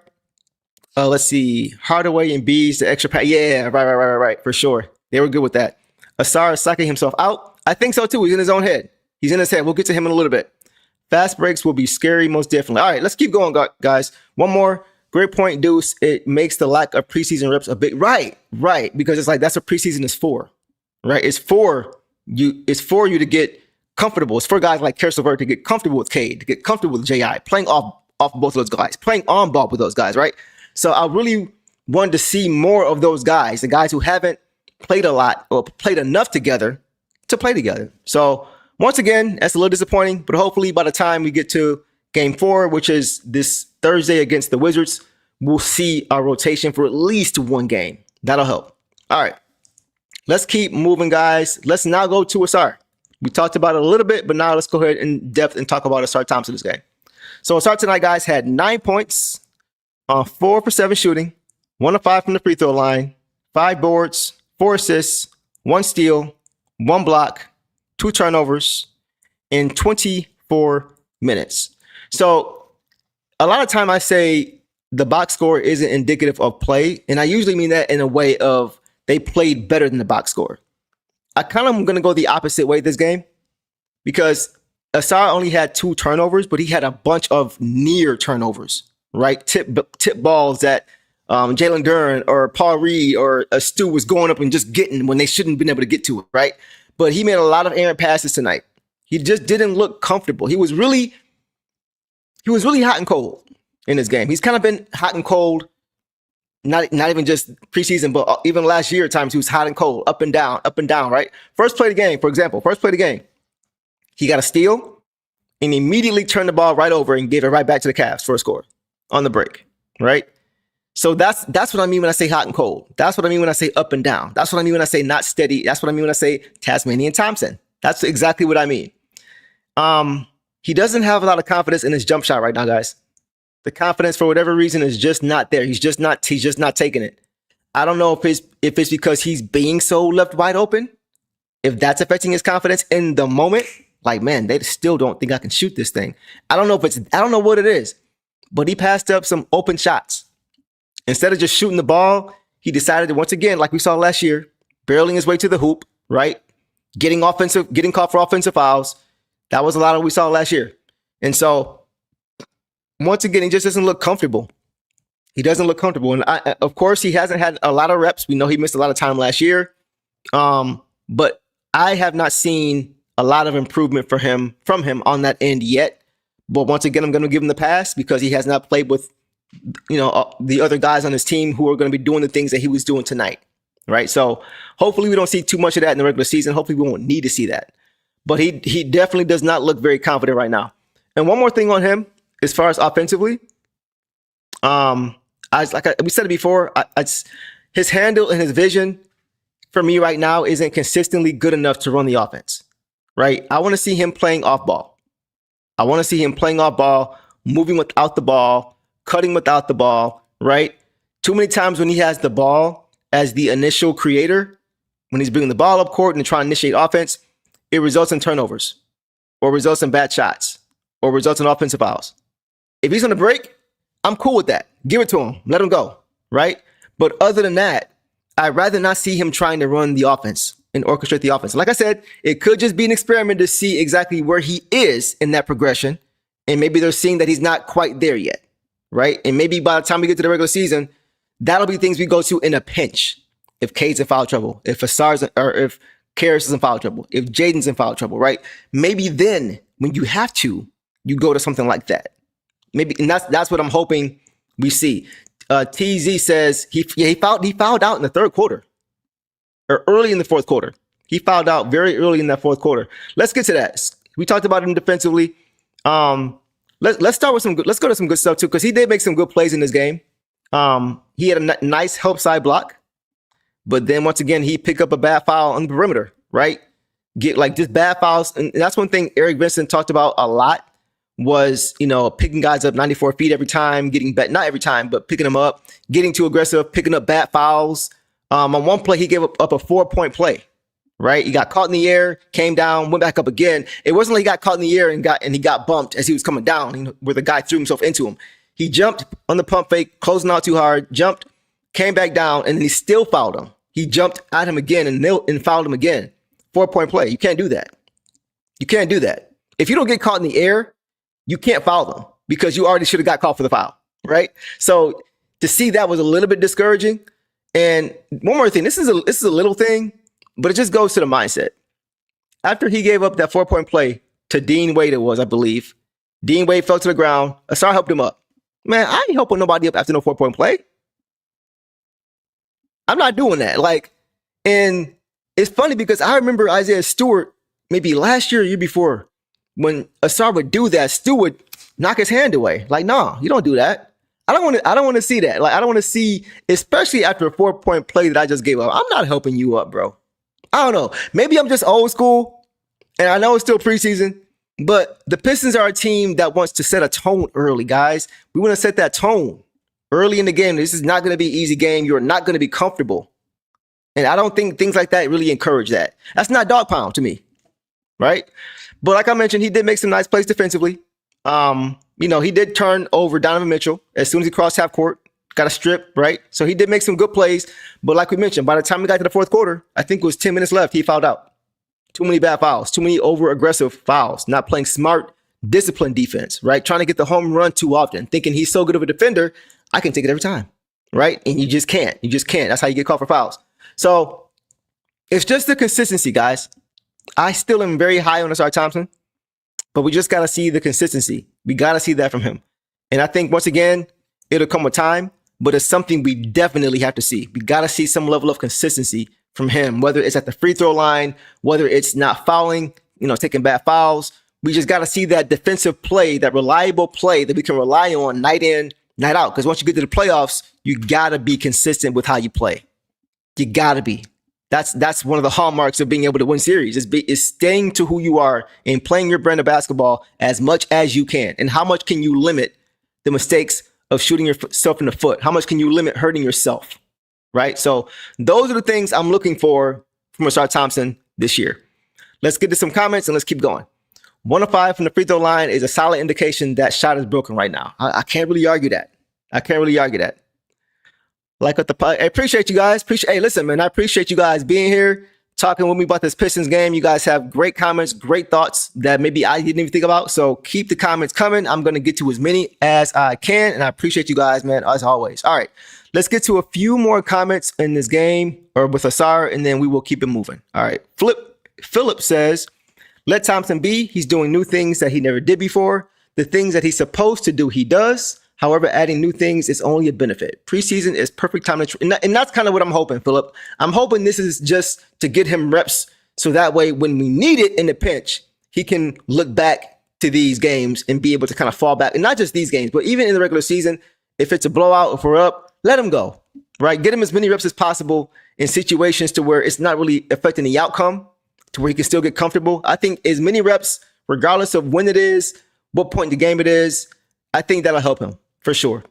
Let's see. Hardaway and Bees, the extra pass. Yeah, right. For sure. They were good with that. Ausar is psyching himself out. I think so too. He's in his own head. He's in his head. We'll get to him in a little bit. Fast breaks will be scary, most definitely. All right, let's keep going, guys. One more. Great point, Deuce. It makes the lack of preseason reps a big right. Because it's like that's what preseason is for, right? It's for you to get comfortable. It's for guys like Caris LeVert to get comfortable with Cade, to get comfortable with J.I., playing off both of those guys, playing on ball with those guys, right? So I really wanted to see more of those guys, the guys who haven't played a lot or played enough together to play together. So once again, that's a little disappointing, but hopefully by the time we get to Game 4, which is this Thursday against the Wizards, we'll see our rotation for at least one game. That'll help. All right, let's keep moving, guys. Let's now go to Ausar. We talked about it a little bit, but now let's go ahead in depth and talk about Ausar Thompson this game. So Ausar tonight, guys, had 9 points on 4 for 7 shooting, 1 of 5 from the free throw line, 5 boards, 4 assists, 1 steal, 1 block, 2 turnovers in 24 minutes. So a lot of time I say the box score isn't indicative of play, and I usually mean that in a way of they played better than the box score. I kind of am going to go the opposite way this game because Ausar only had 2 turnovers, but he had a bunch of near turnovers, right? Tip balls that Jalen Duren or Paul Reed or Stu was going up and just getting when they shouldn't have been able to get to it, right? But he made a lot of errant passes tonight. He just didn't look comfortable. He was really hot and cold in this game. He's kind of been hot and cold, not even just preseason, but even last year at times he was hot and cold, up and down, right? First play of the game, for example, he got a steal and immediately turned the ball right over and gave it right back to the Cavs for a score on the break, right? So that's what I mean when I say hot and cold. That's what I mean when I say up and down. That's what I mean when I say not steady. That's what I mean when I say Tasmanian Thompson. That's exactly what I mean. He doesn't have a lot of confidence in his jump shot right now, guys. The confidence, for whatever reason, is just not there. He's just not taking it. I don't know if it's because he's being so left wide open, if that's affecting his confidence in the moment. Like, man, they still don't think I can shoot this thing. I don't know what it is, but he passed up some open shots. Instead of just shooting the ball, he decided to, once again, like we saw last year, barreling his way to the hoop, right? Getting caught for offensive fouls. That was a lot of what we saw last year. And so, once again, he just doesn't look comfortable. He doesn't look comfortable. And of course, he hasn't had a lot of reps. We know he missed a lot of time last year. But I have not seen a lot of improvement from him on that end yet. But once again, I'm going to give him the pass because he has not played with, the other guys on his team who are going to be doing the things that he was doing tonight. Right. So hopefully we don't see too much of that in the regular season. Hopefully we won't need to see that. But he definitely does not look very confident right now. And one more thing on him, as far as offensively, we said it before, his handle and his vision for me right now isn't consistently good enough to run the offense, right? I want to see him playing off ball. I want to see him playing off ball, moving without the ball, cutting without the ball, right? Too many times when he has the ball as the initial creator, when he's bringing the ball up court and trying to initiate offense, it results in turnovers or results in bad shots or results in offensive fouls. If he's on the break, I'm cool with that. Give it to him. Let him go, right? But other than that, I'd rather not see him trying to run the offense and orchestrate the offense. Like I said, it could just be an experiment to see exactly where he is in that progression. And maybe they're seeing that he's not quite there yet, right? And maybe by the time we get to the regular season, that'll be things we go to in a pinch. If Cade's in foul trouble, if Ausar's or if Harris is in foul trouble, if Jaden's in foul trouble, right? Maybe then when you have to, you go to something like that. Maybe, and that's what I'm hoping we see. TZ says he fouled out in the third quarter or early in the fourth quarter. He fouled out very early in that fourth quarter. Let's get to that. We talked about him defensively. Let's start with let's go to some good stuff too, because he did make some good plays in this game. He had a nice help side block, but then once again, he picked up a bad foul on the perimeter, right? Get like just bad fouls. And that's one thing Eric Vincent talked about a lot was, picking guys up 94 feet every time, getting back, not every time, but picking them up, getting too aggressive, picking up bad fouls. On one play, he gave up a 4-point play, right? He got caught in the air, came down, went back up again. It wasn't like he got caught in the air and he got bumped as he was coming down, where the guy threw himself into him. He jumped on the pump fake, closing out too hard, jumped, came back down, and then he still fouled him. He jumped at him again and fouled him again. 4-point play. You can't do that. You can't do that. If you don't get caught in the air, you can't foul them because you already should have got caught for the foul, right? So to see that was a little bit discouraging. And one more thing, this is a little thing, but it just goes to the mindset. After he gave up that 4-point play to Dean Wade, it was, I believe. Dean Wade fell to the ground. Ausar helped him up. Man, I ain't helping nobody up after no 4-point play. I'm not doing that. And it's funny because I remember Isaiah Stewart, maybe last year or year before, when Ausar would do that, Stu would knock his hand away. Like, no, you don't do that. I don't want to see that. Like, I don't want to see, especially after a 4-point play that I just gave up. I'm not helping you up, bro. I don't know. Maybe I'm just old school, and I know it's still preseason, but the Pistons are a team that wants to set a tone early, guys. We want to set that tone early in the game. This is not going to be an easy game. You're not going to be comfortable. And I don't think things like that really encourage that. That's not dog pound to me, right? But like I mentioned, he did make some nice plays defensively. He did turn over Donovan Mitchell as soon as he crossed half court, got a strip, right? So he did make some good plays. But like we mentioned, by the time we got to the fourth quarter, I think it was 10 minutes left, he fouled out. Too many bad fouls, too many over-aggressive fouls, not playing smart, disciplined defense, right? Trying to get the home run too often, thinking he's so good of a defender, I can take it every time, right? And you just can't. You just can't. That's how you get called for fouls. So it's just the consistency, guys. I still am very high on Ausar Thompson, but we just got to see the consistency. We got to see that from him. And I think, once again, it'll come with time, but it's something we definitely have to see. We got to see some level of consistency from him, whether it's at the free throw line, whether it's not fouling, taking bad fouls. We just got to see that defensive play, that reliable play that we can rely on night in, night out. Because once you get to the playoffs, you got to be consistent with how you play. You got to be. That's one of the hallmarks of being able to win series is staying to who you are and playing your brand of basketball as much as you can. And how much can you limit the mistakes of shooting yourself in the foot? How much can you limit hurting yourself? Right? So those are the things I'm looking for from Ausar Thompson this year. Let's get to some comments and let's keep going. 1 of 5 from the free throw line is a solid indication that shot is broken right now. I can't really argue that. Like what I appreciate you guys. Hey, listen, man, I appreciate you guys being here, talking with me about this Pistons game. You guys have great comments, great thoughts that maybe I didn't even think about. So keep the comments coming. I'm going to get to as many as I can. And I appreciate you guys, man, as always. All right, let's get to a few more comments in this game or with Ausar, and then we will keep it moving. All right. Philip says, let Thompson be. He's doing new things that he never did before. The things that he's supposed to do, he does. However, adding new things is only a benefit. Preseason is perfect time to and that's kind of what I'm hoping, Philip. I'm hoping this is just to get him reps so that way when we need it in the pinch, he can look back to these games and be able to kind of fall back. And not just these games, but even in the regular season, if it's a blowout, if we're up, let him go, right? Get him as many reps as possible in situations to where it's not really affecting the outcome, to where he can still get comfortable. I think as many reps, regardless of when it is, what point in the game it is, I think that'll help him. For sure.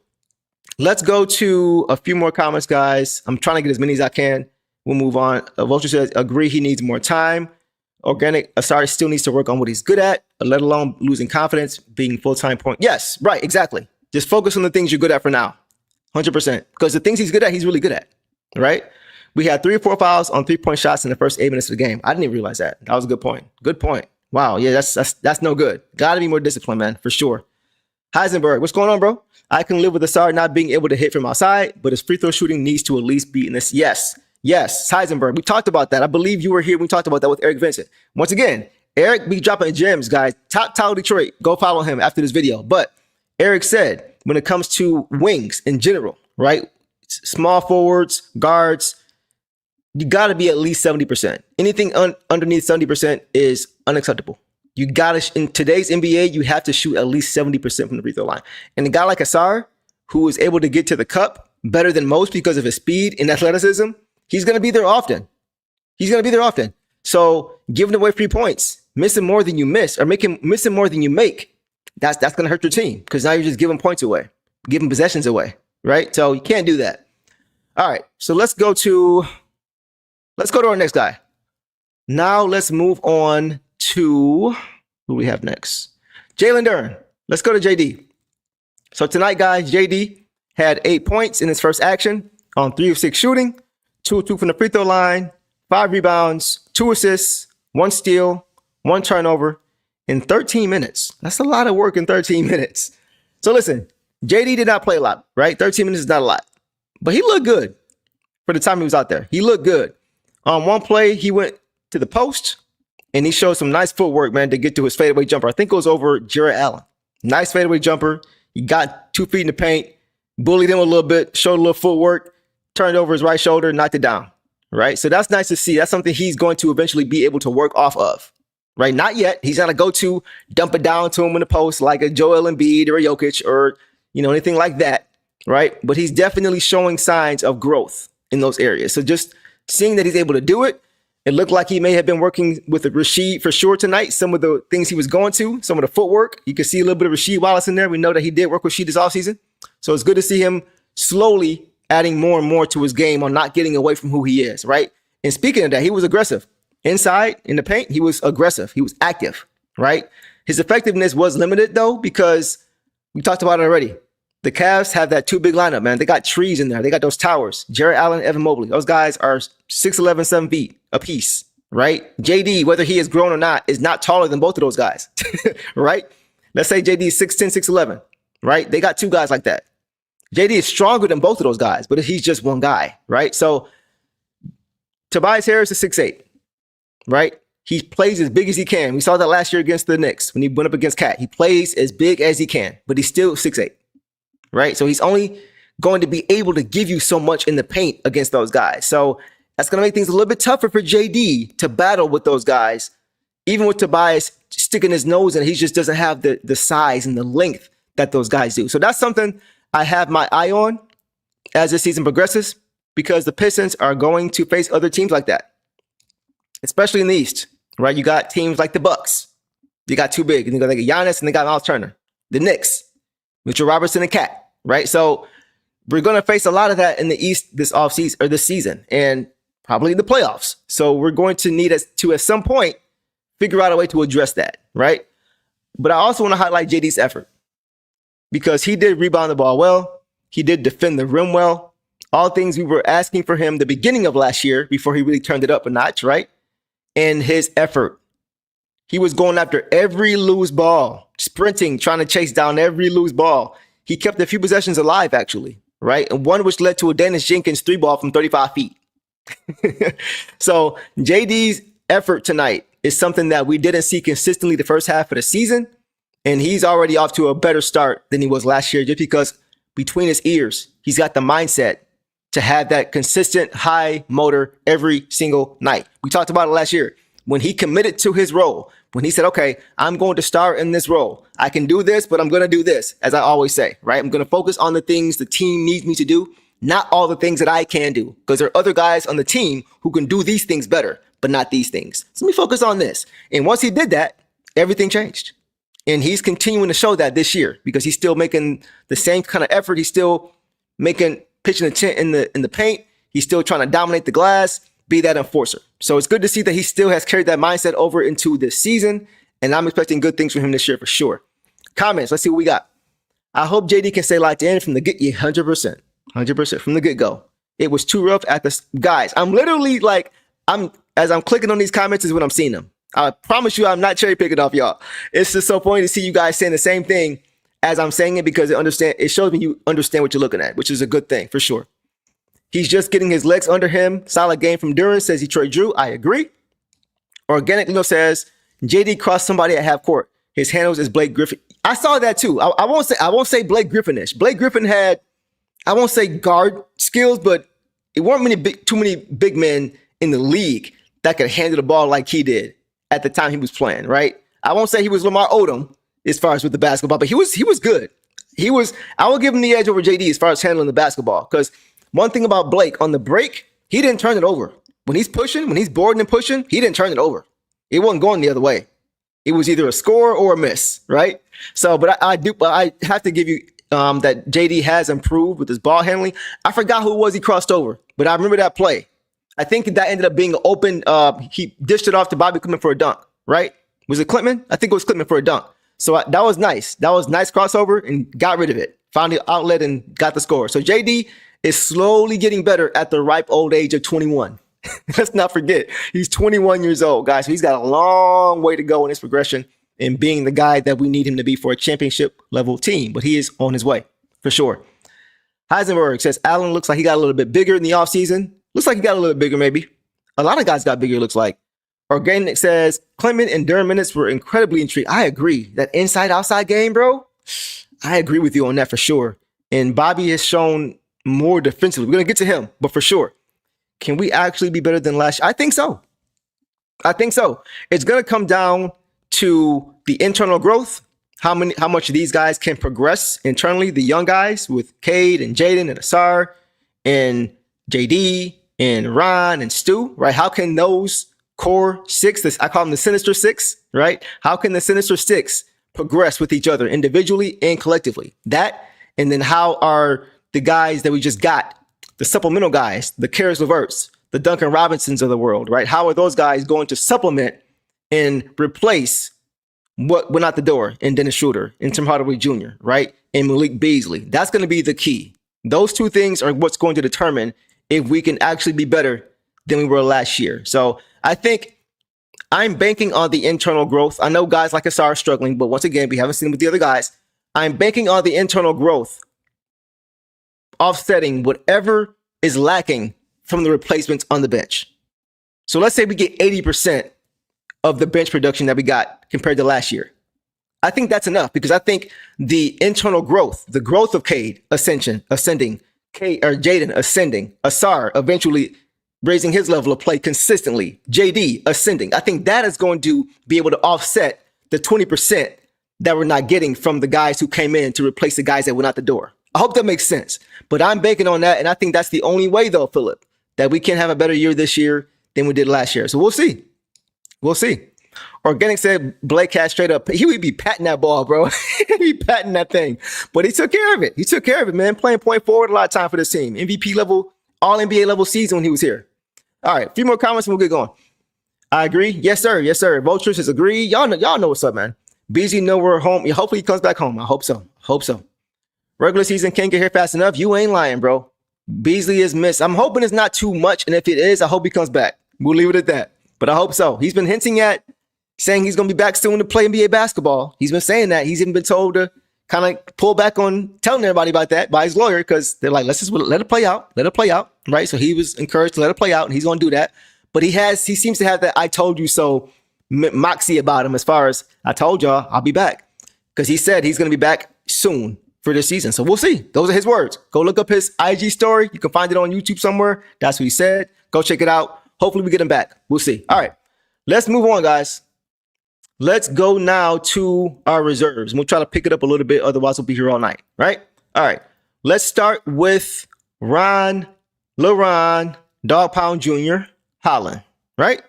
Let's go to a few more comments, guys. I'm trying to get as many as I can. We'll move on. Vulture says, agree he needs more time. Organic Ausar still needs to work on what he's good at, let alone losing confidence, being full-time point. Yes, right, exactly. Just focus on the things you're good at for now. 100%. Because the things he's good at, he's really good at, right? We had 3 or 4 fouls on 3-point shots in the first 8 minutes of the game. I didn't even realize that. That was a good point. Good point. Wow, yeah, that's no good. Got to be more disciplined, man, for sure. Heisenberg, what's going on, bro? I can live with Ausar not being able to hit from outside, but his free throw shooting needs to at least be in this. Yes, Heisenberg. We talked about that. I believe you were here when we talked about that with Eric Vincent. Once again, Eric be dropping gems, guys. Top Detroit. Go follow him after this video. But Eric said when it comes to wings in general, right? Small forwards, guards, you got to be at least 70%. Anything underneath 70% is unacceptable. You got to, in today's NBA, you have to shoot at least 70% from the free throw line. And a guy like Ausar, who is able to get to the cup better than most because of his speed and athleticism, he's going to be there often. So giving away free points, missing more than you miss, or missing more than you make, that's going to hurt your team because now you're just giving points away, giving possessions away, right? So you can't do that. All right, so let's go to our next guy. Now let's move on to who we have next. Jalen Duren. Let's go to JD. So tonight, guys, JD had 8 points in his first action on 3 of 6 shooting, 2 of 2 from the free throw line, 5 rebounds, 2 assists, 1 steal, 1 turnover in 13 minutes. That's a lot of work in 13 minutes. So listen, JD did not play a lot, right? 13 minutes is not a lot, but he looked good for the time he was out there. He looked good. On one play, he went to the post, and he showed some nice footwork, man, to get to his fadeaway jumper. I think it was over Jarrett Allen. Nice fadeaway jumper. He got 2 feet in the paint, bullied him a little bit, showed a little footwork, turned over his right shoulder, knocked it down, right? So that's nice to see. That's something he's going to eventually be able to work off of, right? Not yet. He's going to go to dump it down to him in the post like a Joel Embiid or a Jokic or, anything like that, right? But he's definitely showing signs of growth in those areas. So just seeing that he's able to do it, it looked like he may have been working with Rasheed for sure tonight. Some of the things he was going to, some of the footwork. You can see a little bit of Rasheed Wallace in there. We know that he did work with Rasheed this offseason. So it's good to see him slowly adding more and more to his game on not getting away from who he is, right? And speaking of that, he was aggressive. Inside, in the paint, he was aggressive. He was active, right? His effectiveness was limited, though, because we talked about it already. The Cavs have that too big lineup, man. They got trees in there. They got those towers. Jarrett Allen, Evan Mobley. Those guys are 6'11", 7 feet apiece, right? JD, whether he is grown or not, is not taller than both of those guys, right? Let's say JD is 6'10", 6'11", right? They got two guys like that. JD is stronger than both of those guys, but he's just one guy, right? So Tobias Harris is 6'8", right? He plays as big as he can. We saw that last year against the Knicks when he went up against Cat. He plays as big as he can, but he's still 6'8", right? So he's only going to be able to give you so much in the paint against those guys. So that's going to make things a little bit tougher for JD to battle with those guys, even with Tobias sticking his nose in. He just doesn't have the size and the length that those guys do. So that's something I have my eye on as the season progresses, because the Pistons are going to face other teams like that, especially in the East, right? You got teams like the Bucks. You got too big. And you got like Giannis and they got Miles Turner. The Knicks, Mitchell Robertson and Cat, right? So we're going to face a lot of that in the East this offseason or this season and probably the playoffs. So we're going to need to, at some point, figure out a way to address that, right? But I also want to highlight JD's effort, because he did rebound the ball well. He did defend the rim well. All things we were asking for him the beginning of last year before he really turned it up a notch, right? And his effort. He was going after every loose ball, sprinting, trying to chase down every loose ball. He kept a few possessions alive, actually, right? And one which led to a Daniss Jenkins 3-ball from 35 feet. So JD's effort tonight is something that we didn't see consistently the first half of the season. And he's already off to a better start than he was last year, just because between his ears, he's got the mindset to have that consistent high motor every single night. We talked about it last year when he committed to his role, when he said, okay, I'm going to start in this role. I can do this, but I'm going to do this, as I always say, right? I'm going to focus on the things the team needs me to do, not all the things that I can do, because there are other guys on the team who can do these things better, but not these things. So let me focus on this. And once he did that, everything changed. And he's continuing to show that this year, because he's still making the same kind of effort. He's still pitching a tent in the paint. He's still trying to dominate the glass, be that enforcer. So it's good to see that he still has carried that mindset over into this season. And I'm expecting good things from him this year for sure. Comments, let's see what we got. I hope JD can stay locked in from the get. Yeah, 100%. 100% from the get-go. It was too rough at the guys. I'm literally like, as I'm clicking on these comments is when I'm seeing them. I promise you, I'm not cherry picking off y'all. It's just so funny to see you guys saying the same thing as I'm saying it, because it shows me you understand what you're looking at, which is a good thing for sure. He's just getting his legs under him. Solid game from Duren, says Detroit Drew. I agree. Organic Lino says JD crossed somebody at half court. His handles is Blake Griffin. I saw that too. I won't say Blake Griffin-ish. Blake Griffin had, I won't say guard skills, but it weren't too many big men in the league that could handle the ball like he did at the time he was playing, right? I won't say he was Lamar Odom as far as with the basketball, but he was good. I will give him the edge over JD as far as handling the basketball, because one thing about Blake, on the break, he didn't turn it over. When he's pushing, when he's boarding and pushing, he didn't turn it over. It wasn't going the other way. It was either a score or a miss, right? So, but I have to give you that JD has improved with his ball handling. I forgot who it was he crossed over, but I remember that play. I think that ended up being open. He dished it off to Bobi Klintman for a dunk, right? Was it Klintman? I think it was Klintman for a dunk. So that was nice. That was nice crossover and got rid of it. Found the outlet and got the score. So JD is slowly getting better at the ripe old age of 21. Let's not forget, he's 21 years old, guys. So he's got a long way to go in his progression and being the guy that we need him to be for a championship level team. But he is on his way for sure. Heisenberg says Allen looks like he got a little bit bigger in the offseason. Looks like he got a little bit bigger, maybe. A lot of guys got bigger, it looks like. Organic says Klintman and Duren minutes were incredibly intrigued. I agree. That inside-outside game, bro, I agree with you on that for sure. And Bobi has shown more defensively. We're going to get to him, but for sure. Can we actually be better than last year? I think so. It's going to come down to the internal growth, how much of these guys can progress internally, the young guys with Cade and Jaden and Ausar and JD and Ron and Stu, right? How can those core six, I call them the Sinister Six, right? How can the Sinister Six progress with each other individually and collectively? That, and then how are the guys that we just got, the supplemental guys, the Karis LeVerts, the Duncan Robinsons of the world, right? How are those guys going to supplement and replace what went out the door in Dennis Schroeder, in Tim Hardaway Jr., right? And Malik Beasley. That's going to be the key. Those two things are what's going to determine if we can actually be better than we were last year. So I think I'm banking on the internal growth. I know guys like Ausar are struggling, but once again, we haven't seen with the other guys. I'm banking on the internal growth offsetting whatever is lacking from the replacements on the bench. So let's say we get 80% of the bench production that we got compared to last year. I think that's enough because I think the internal growth, the growth of Cade ascending, Jaden ascending, Ausar eventually raising his level of play consistently, JD ascending. I think that is going to be able to offset the 20% that we're not getting from the guys who came in to replace the guys that went out the door. I hope that makes sense. But I'm banking on that, and I think that's the only way, though, Philip, that we can have a better year this year than we did last year. So we'll see. We'll see. Organic said Blake had straight up. He would be patting that ball, bro. He'd be patting that thing. But he took care of it. He took care of it, man. Playing point forward a lot of time for this team. MVP level, all NBA level season when he was here. All right, a few more comments and we'll get going. I agree. Yes, sir. Yes, sir. Vultures has agreed. Y'all know what's up, man. Beasley know we're home. Yeah, hopefully he comes back home. I hope so. Hope so. Regular season can't get here fast enough. You ain't lying, bro. Beasley is missed. I'm hoping it's not too much. And if it is, I hope he comes back. We'll leave it at that. But I hope so. He's been hinting at saying he's going to be back soon to play NBA basketball. He's been saying that. He's even been told to kind of pull back on telling everybody about that by his lawyer because they're like, let's just let it play out. Let it play out. Right. So he was encouraged to let it play out and he's going to do that. But he seems to have that I told you so moxie about him as far as I told y'all I'll be back because he said he's going to be back soon for this season. So we'll see. Those are his words. Go look up his IG story. You can find it on YouTube somewhere. That's what he said. Go check it out. Hopefully we get him back. We'll see. All right. Let's move on, guys. Let's go now to our reserves. We'll try to pick it up a little bit. Otherwise, we'll be here all night. Right? All right. Let's start with Lil Ron, Dog Pound Jr., Holland. Right?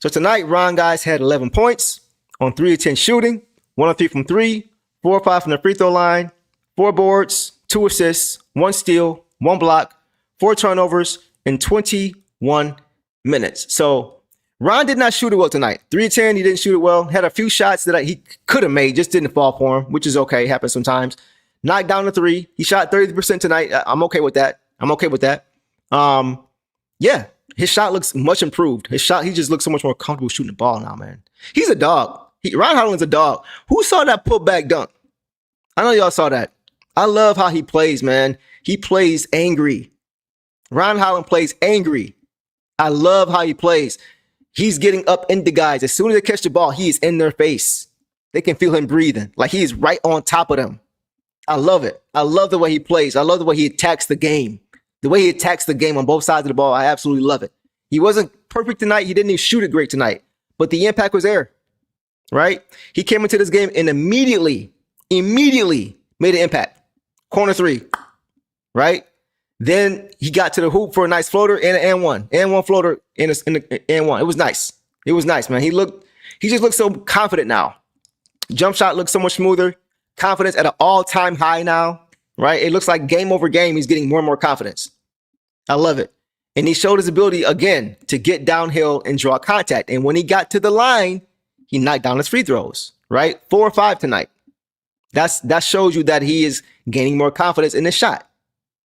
So tonight, Ron, guys, had 11 points on 3 of 10 shooting, 1 of 3 from 3, 4 of 5 from the free throw line, 4 boards, 2 assists, 1 steal, 1 block, 4 turnovers in 21 minutes. So Ron did not shoot it well tonight. 3 of 10, he didn't shoot it well. Had a few shots that he could have made, just didn't fall for him, which is okay. Happens sometimes. Knocked down to 3. He shot 30% tonight. I'm okay with that. Yeah, his shot looks much improved. He just looks so much more comfortable shooting the ball now, man. He's a dog. Ron Holland's a dog. Who saw that putback dunk? I know y'all saw that. I love how he plays, man. He plays angry. Ron Holland plays angry. I love how he plays. He's getting up into guys. As soon as they catch the ball, he is in their face. They can feel him breathing. Like he is right on top of them. I love it. I love the way he plays. I love the way he attacks the game. The way he attacks the game on both sides of the ball, I absolutely love it. He wasn't perfect tonight. He didn't even shoot it great tonight. But the impact was there, right? He came into this game and immediately made an impact. Corner 3, right? Then he got to the hoop for a nice floater and one floater and one. It was nice. It was nice, man. He just looked so confident now. Jump shot looks so much smoother. Confidence at an all-time high now, right? It looks like game over game, he's getting more and more confidence. I love it. And he showed his ability again to get downhill and draw contact. And when he got to the line, he knocked down his free throws, right? 4 or 5 tonight. That shows you that he is gaining more confidence in his shot,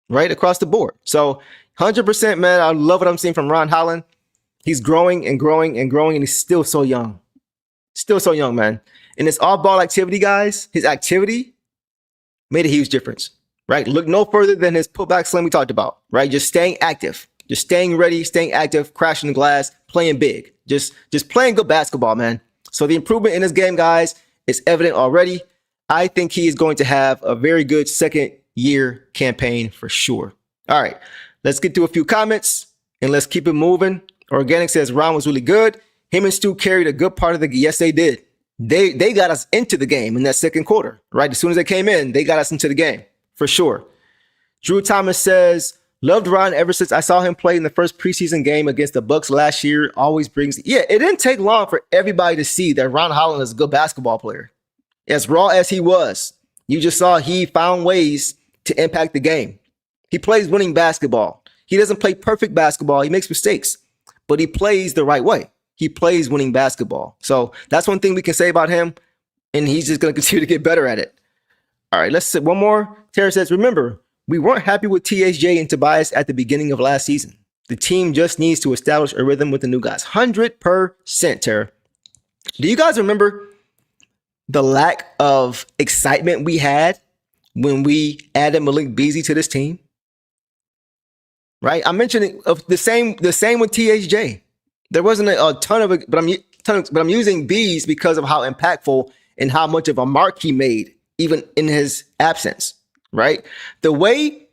right? Across the board. So 100%, man, I love what I'm seeing from Ron Holland. He's growing and growing and growing, and he's still so young. Still so young, man. And this all-ball activity, guys, his activity made a huge difference, right? Look no further than his putback slam we talked about, right? Just staying active, just staying ready, staying active, crashing the glass, playing big, just playing good basketball, man. So the improvement in this game, guys, is evident already. I think he is going to have a very good second-year campaign for sure. All right, let's get to a few comments, and let's keep it moving. Organic says Ron was really good. Him and Stu carried a good part of the game. Yes, they did. They got us into the game in that second quarter, right? As soon as they came in, they got us into the game, for sure. Drew Thomas says, loved Ron ever since I saw him play in the first preseason game against the Bucks last year. Always brings... Yeah, it didn't take long for everybody to see that Ron Holland is a good basketball player. As raw as he was, you just saw he found ways to impact the game. He plays winning basketball. He doesn't play perfect basketball. He makes mistakes, but he plays the right way. He plays winning basketball. So that's one thing we can say about him. and he's just going to continue to get better at it. All right, let's see one more. Tara says, remember, we weren't happy with THJ and Tobias at the beginning of last season. The team just needs to establish a rhythm with the new guys. 100%, Tara. Do you guys remember the lack of excitement we had when we added Malik Beasley to this team? Right? I'm mentioning of the same with THJ. There wasn't a ton of it, but I'm using Bees because of how impactful and how much of a mark he made, even in his absence. Right? The way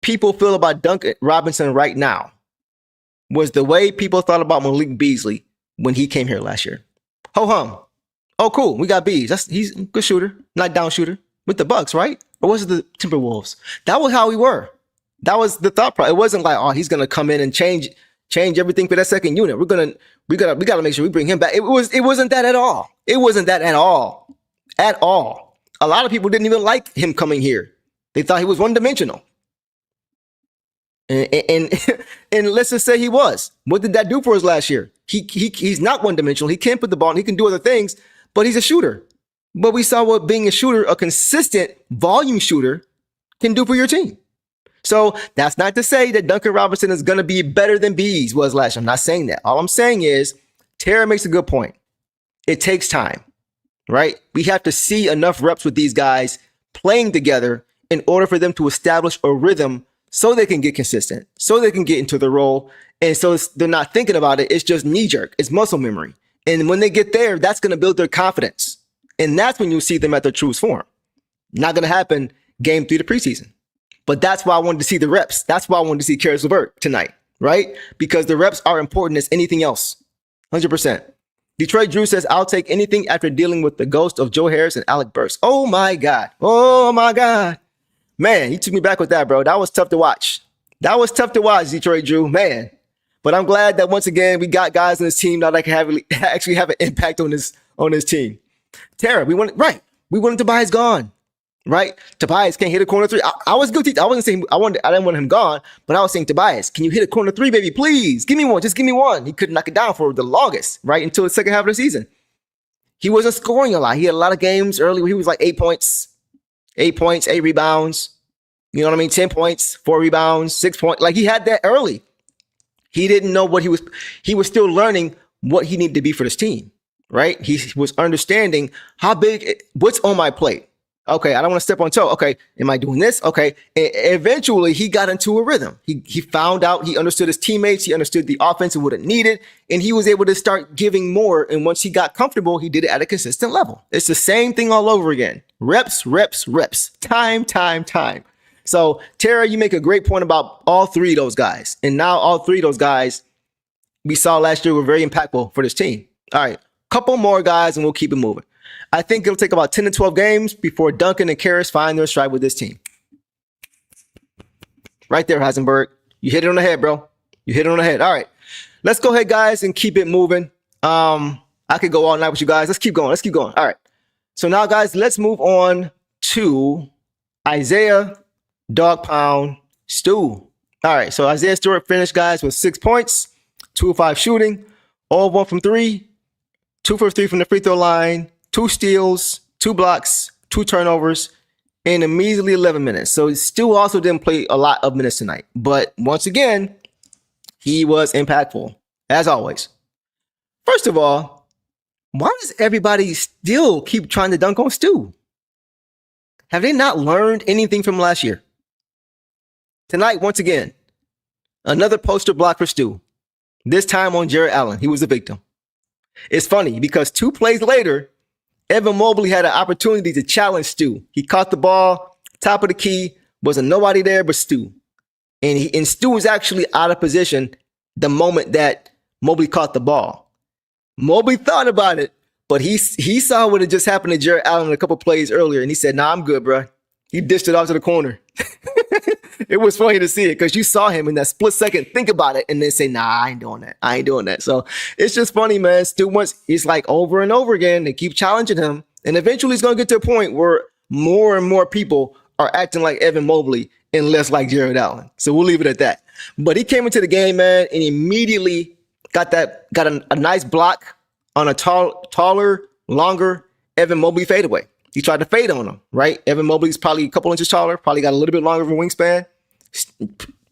people feel about Duncan Robinson right now was the way people thought about Malik Beasley when he came here last year. Ho hum. Oh, cool. We got Bees. He's a good shooter, not down shooter with the Bucks, right? Or was it the Timberwolves? That was how we were. That was the thought process. It wasn't like, oh, he's gonna come in and change everything for that second unit. We gotta make sure we bring him back. It wasn't that at all. It wasn't that at all. At all. A lot of people didn't even like him coming here. They thought he was one-dimensional. And let's just say he was. What did that do for us last year? He's not one-dimensional. He can't put the ball, and he can do other things, but he's a shooter. But we saw what being a shooter, a consistent volume shooter, can do for your team. So that's not to say that Duncan Robinson is going to be better than Bees was last year. I'm not saying that. All I'm saying is Tara makes a good point. It takes time, right? We have to see enough reps with these guys playing together in order for them to establish a rhythm so they can get consistent, so they can get into the role. And so they're not thinking about it. It's just knee jerk. It's muscle memory. And when they get there, that's going to build their confidence. And that's when you'll see them at their truest form. Not going to happen game 3 of the preseason. But that's why I wanted to see the reps. That's why I wanted to see Caris LeVert tonight, right? Because the reps are important as anything else. 100%. Detroit Drew says, I'll take anything after dealing with the ghost of Joe Harris and Alec Burks. Oh my God. Oh my God. Man, you took me back with that, bro. That was tough to watch. That was tough to watch, Detroit Drew. Man. But I'm glad that once again, we got guys on this team that can actually have an impact on this team. Tara, we wanted Tobias gone. Right? Tobias can't hit a corner 3. I was guilty. I wasn't saying I didn't want him gone, but I was saying, Tobias, can you hit a corner 3, baby? Please give me one. Just give me one. He couldn't knock it down for the longest, right? Until the second half of the season. He wasn't scoring a lot. He had a lot of games early where he was like 8 points, 8 rebounds. You know what I mean? 10 points, 4 rebounds, 6 points. Like he had that early. He didn't know what he was still learning what he needed to be for this team, right? He was understanding what's on my plate. Okay, I don't want to step on toe. Okay, am I doing this? Okay. And eventually, he got into a rhythm. He found out, he understood his teammates, he understood the offense and what it needed, and he was able to start giving more. And once he got comfortable, he did it at a consistent level. It's the same thing all over again. Reps, reps, reps. Time. So, Tara, you make a great point about all 3 of those guys. And now all 3 of those guys we saw last year were very impactful for this team. All right, couple more guys and we'll keep it moving. I think it'll take about 10 to 12 games before Duncan and Caris find their stride with this team. Right there, Heisenberg. You hit it on the head, bro. You hit it on the head. All right. Let's go ahead, guys, and keep it moving. I could go all night with you guys. Let's keep going. All right. So now, guys, let's move on to Isaiah Dog Pound Stew. All right. So Isaiah Stewart finished, guys, with 6 points, 2 of 5 shooting, all 1 from 3, 2 for 3 from the free throw line, 2 steals, 2 blocks, 2 turnovers in a measly 11 minutes. So Stu also didn't play a lot of minutes tonight. But once again, he was impactful, as always. First of all, why does everybody still keep trying to dunk on Stu? Have they not learned anything from last year? Tonight, once again, another poster block for Stu. This time on Jarrett Allen. He was the victim. It's funny because 2 plays later, Evan Mobley had an opportunity to challenge Stu. He caught the ball, top of the key, wasn't nobody there but Stu. And Stu was actually out of position the moment that Mobley caught the ball. Mobley thought about it, but he saw what had just happened to Jarrett Allen a couple plays earlier, and he said, nah, I'm good, bro. He dished it off to the corner. It was funny to see it because you saw him in that split second think about it and then say, nah, I ain't doing that. So it's just funny, man. Stu it's like over and over again. They keep challenging him. And eventually he's going to get to a point where more and more people are acting like Evan Mobley and less like Jarrett Allen. So we'll leave it at that. But he came into the game, man, and immediately got a nice block on a taller, longer Evan Mobley fadeaway. He tried to fade on him, right? Evan Mobley's probably a couple inches taller, probably got a little bit longer of a wingspan,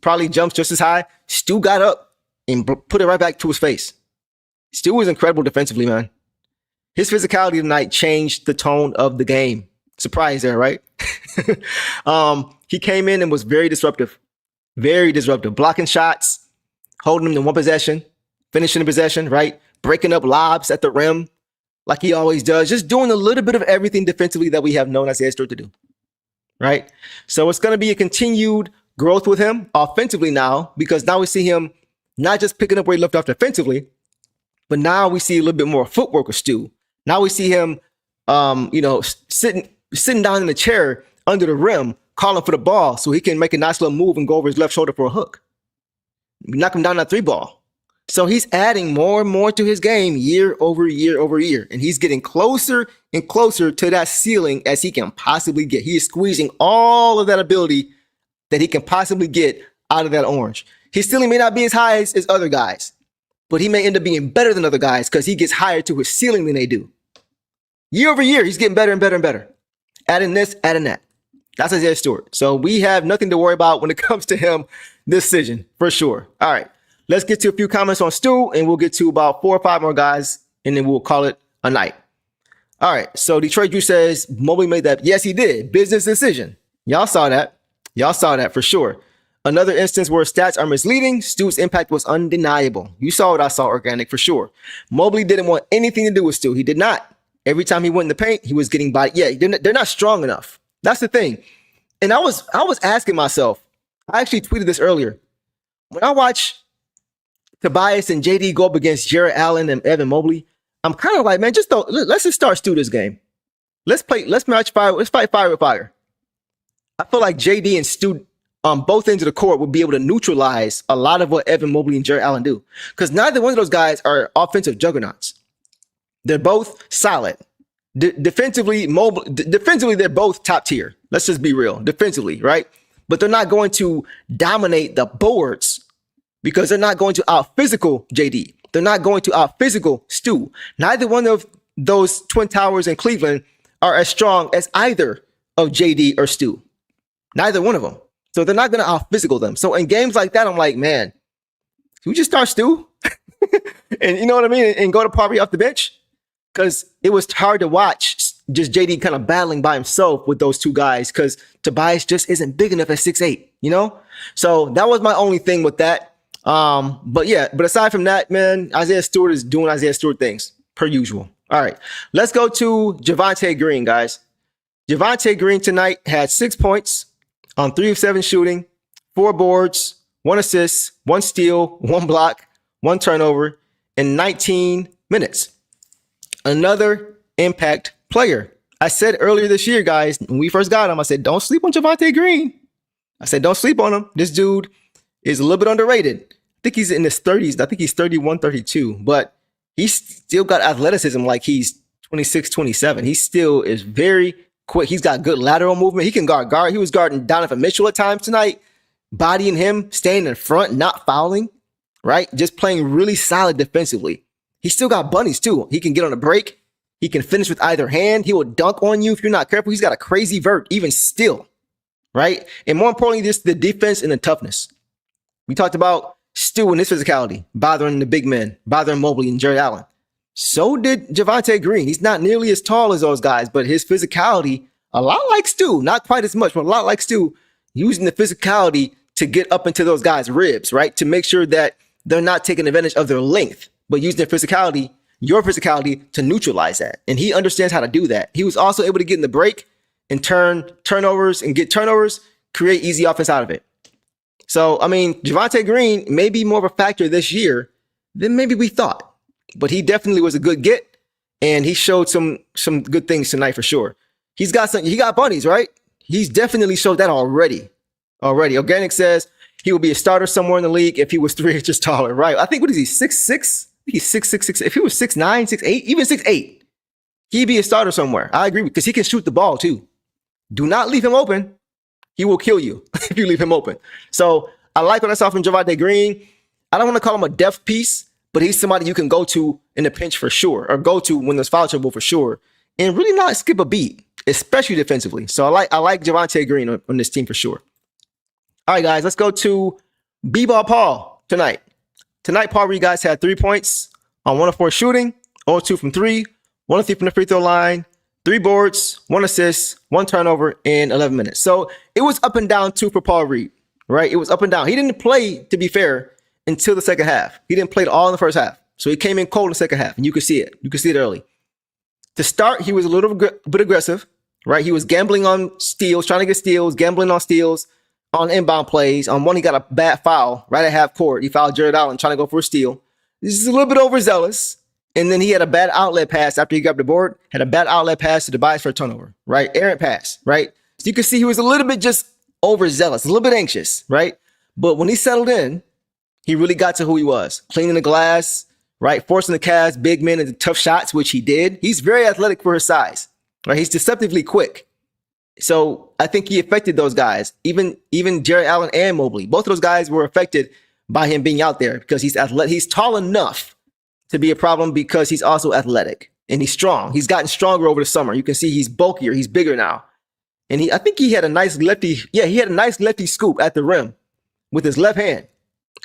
probably jumps just as high. Stu got up and put it right back to his face. Stu was incredible defensively, man. His physicality tonight changed the tone of the game. Surprise there, right? He came in and was very disruptive, blocking shots, holding them to one possession, finishing the possession, right? Breaking up lobs at the rim like he always does, just doing a little bit of everything defensively that we have known Isaiah Stewart to do, right? So it's going to be a continued growth with him offensively now, because now we see him not just picking up where he left off defensively, but now we see a little bit more footwork with Stu. Now we see him, sitting down in the chair under the rim, calling for the ball so he can make a nice little move and go over his left shoulder for a hook. Knock him down that 3-ball. So he's adding more and more to his game year over year over year. And he's getting closer and closer to that ceiling as he can possibly get. He is squeezing all of that ability that he can possibly get out of that orange. His ceiling may not be as high as other guys, but he may end up being better than other guys because he gets higher to his ceiling than they do. Year over year, he's getting better and better and better. Adding this, adding that. That's Isaiah Stewart. So we have nothing to worry about when it comes to him this season, for sure. All right. Let's get to a few comments on Stu, and we'll get to about 4 or 5 more guys, and then we'll call it a night. All right, so Detroit Drew says, Mobley made that. Yes, he did. Business decision. Y'all saw that. Y'all saw that for sure. Another instance where stats are misleading, Stu's impact was undeniable. You saw what I saw, Organic, for sure. Mobley didn't want anything to do with Stu. He did not. Every time he went in the paint, he was getting body. Yeah, they're not strong enough. That's the thing. And I was asking myself, I actually tweeted this earlier. When I watch Tobias and JD go up against Jarrett Allen and Evan Mobley, I'm kind of like, man, let's just start Stu this game. Let's match fire. Let's fight fire with fire. I feel like JD and Stu on both ends of the court would be able to neutralize a lot of what Evan Mobley and Jarrett Allen do. Because neither one of those guys are offensive juggernauts. They're both solid. Defensively, they're both top tier. Let's just be real. Defensively, right? But they're not going to dominate the boards because they're not going to out-physical JD. They're not going to out-physical Stu. Neither one of those Twin Towers in Cleveland are as strong as either of JD or Stu. Neither one of them. So they're not going to out-physical them. So in games like that, I'm like, man, can we just start Stu? And you know what I mean? And go to Parby off the bench? Because it was hard to watch just JD kind of battling by himself with those two guys because Tobias just isn't big enough at 6'8", you know? So that was my only thing with that. But aside from that, man, Isaiah Stewart is doing Isaiah Stewart things per usual. All right, let's go to Javonte Green, guys. Javonte Green tonight had 6 points on 3 of 7 shooting, 4 boards, 1 assist, 1 steal, 1 block, 1 turnover in 19 minutes. Another impact player. I said earlier this year, guys, when we first got him, I said, don't sleep on Javonte Green. I said, don't sleep on him. This dude is a little bit underrated. I think he's in his 30s. I think he's 31, 32, but he's still got athleticism like he's 26, 27. He still is very quick. He's got good lateral movement. He can guard. He was guarding Donovan Mitchell at times tonight, bodying him, staying in front, not fouling, right? Just playing really solid defensively. He still got bunnies too. He can get on a break. He can finish with either hand. He will dunk on you if you're not careful. He's got a crazy vert, even still, right? And more importantly, just the defense and the toughness. We talked about Stu and his physicality, bothering the big men, bothering Mobley and Jarrett Allen. So did Javonte Green. He's not nearly as tall as those guys, but his physicality, a lot like Stu, not quite as much, but a lot like Stu, using the physicality to get up into those guys' ribs, right? To make sure that they're not taking advantage of their length, but using their physicality, your physicality, to neutralize that. And he understands how to do that. He was also able to get in the break and turnovers and get turnovers, create easy offense out of it. So, I mean, Javonte Green may be more of a factor this year than maybe we thought, but he definitely was a good get, and he showed some good things tonight for sure. He got bunnies, right? He's definitely showed that already. Organic says he will be a starter somewhere in the league if he was 3 inches taller, right? I think, what is he, 6'6"? I think he's 6'6". If he was 6'9", 6'8", even 6'8", he'd be a starter somewhere. I agree, because he can shoot the ball too. Do not leave him open. He will kill you if you leave him open. So I like what I saw from Javonte Green. I don't want to call him a depth piece, but he's somebody you can go to in a pinch for sure, or go to when there's foul trouble for sure. and really not skip a beat, especially defensively. So I like Javonte Green on this team for sure. All right, guys, let's go to B-Ball Paul tonight. Tonight, Paul Reed, guys, had 3 points on 1 of 4 shooting, 0-2 from 3, 1 of 3 from the free throw line, 3 boards, 1 assist, 1 turnover in 11 minutes. So it was up and down too for Paul Reed, right? It was up and down. He didn't play, to be fair, until the second half. He didn't play it all in the first half. So he came in cold in the second half, and you could see it. You could see it early. To start, he was a little bit aggressive, right? He was gambling on steals, trying to get steals, gambling on steals, on inbound plays. On one, he got a bad foul right at half court. He fouled Jared Allen trying to go for a steal. This is a little bit overzealous. And then he had a bad outlet pass after he got the board, had a bad outlet pass to Tobias for a turnover, right? Errant pass, right? So you can see he was a little bit just overzealous, a little bit anxious, right? But when he settled in, he really got to who he was. Cleaning the glass, right? Forcing the Cavs, big men into tough shots, which he did. He's very athletic for his size, right? He's deceptively quick. So I think he affected those guys, even Jared Allen and Mobley. Both of those guys were affected by him being out there because he's athletic. He's tall enough to be a problem because he's also athletic and he's strong. He's gotten stronger over the summer. You can see he's bulkier. He's bigger now. And I think he had a nice lefty. Yeah, he had a nice lefty scoop at the rim with his left hand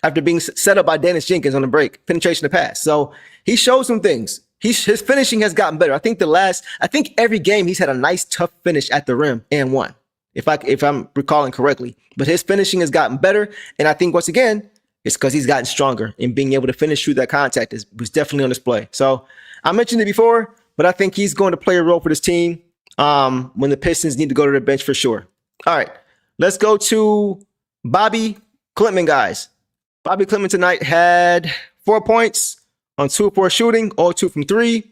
after being set up by Daniss Jenkins on the break, penetration to pass. So he showed some things. His finishing has gotten better. I think every game he's had a nice tough finish at the rim and won, if I'm recalling correctly. But his finishing has gotten better. And I think once again, it's because he's gotten stronger and being able to finish through that contact was definitely on display. So I mentioned it before, but I think he's going to play a role for this team when the Pistons need to go to the bench for sure. All right, let's go to Bobi Klintman, guys. Bobi Klintman tonight had 4 points on 2 of 4 shooting, 0-2 from 3,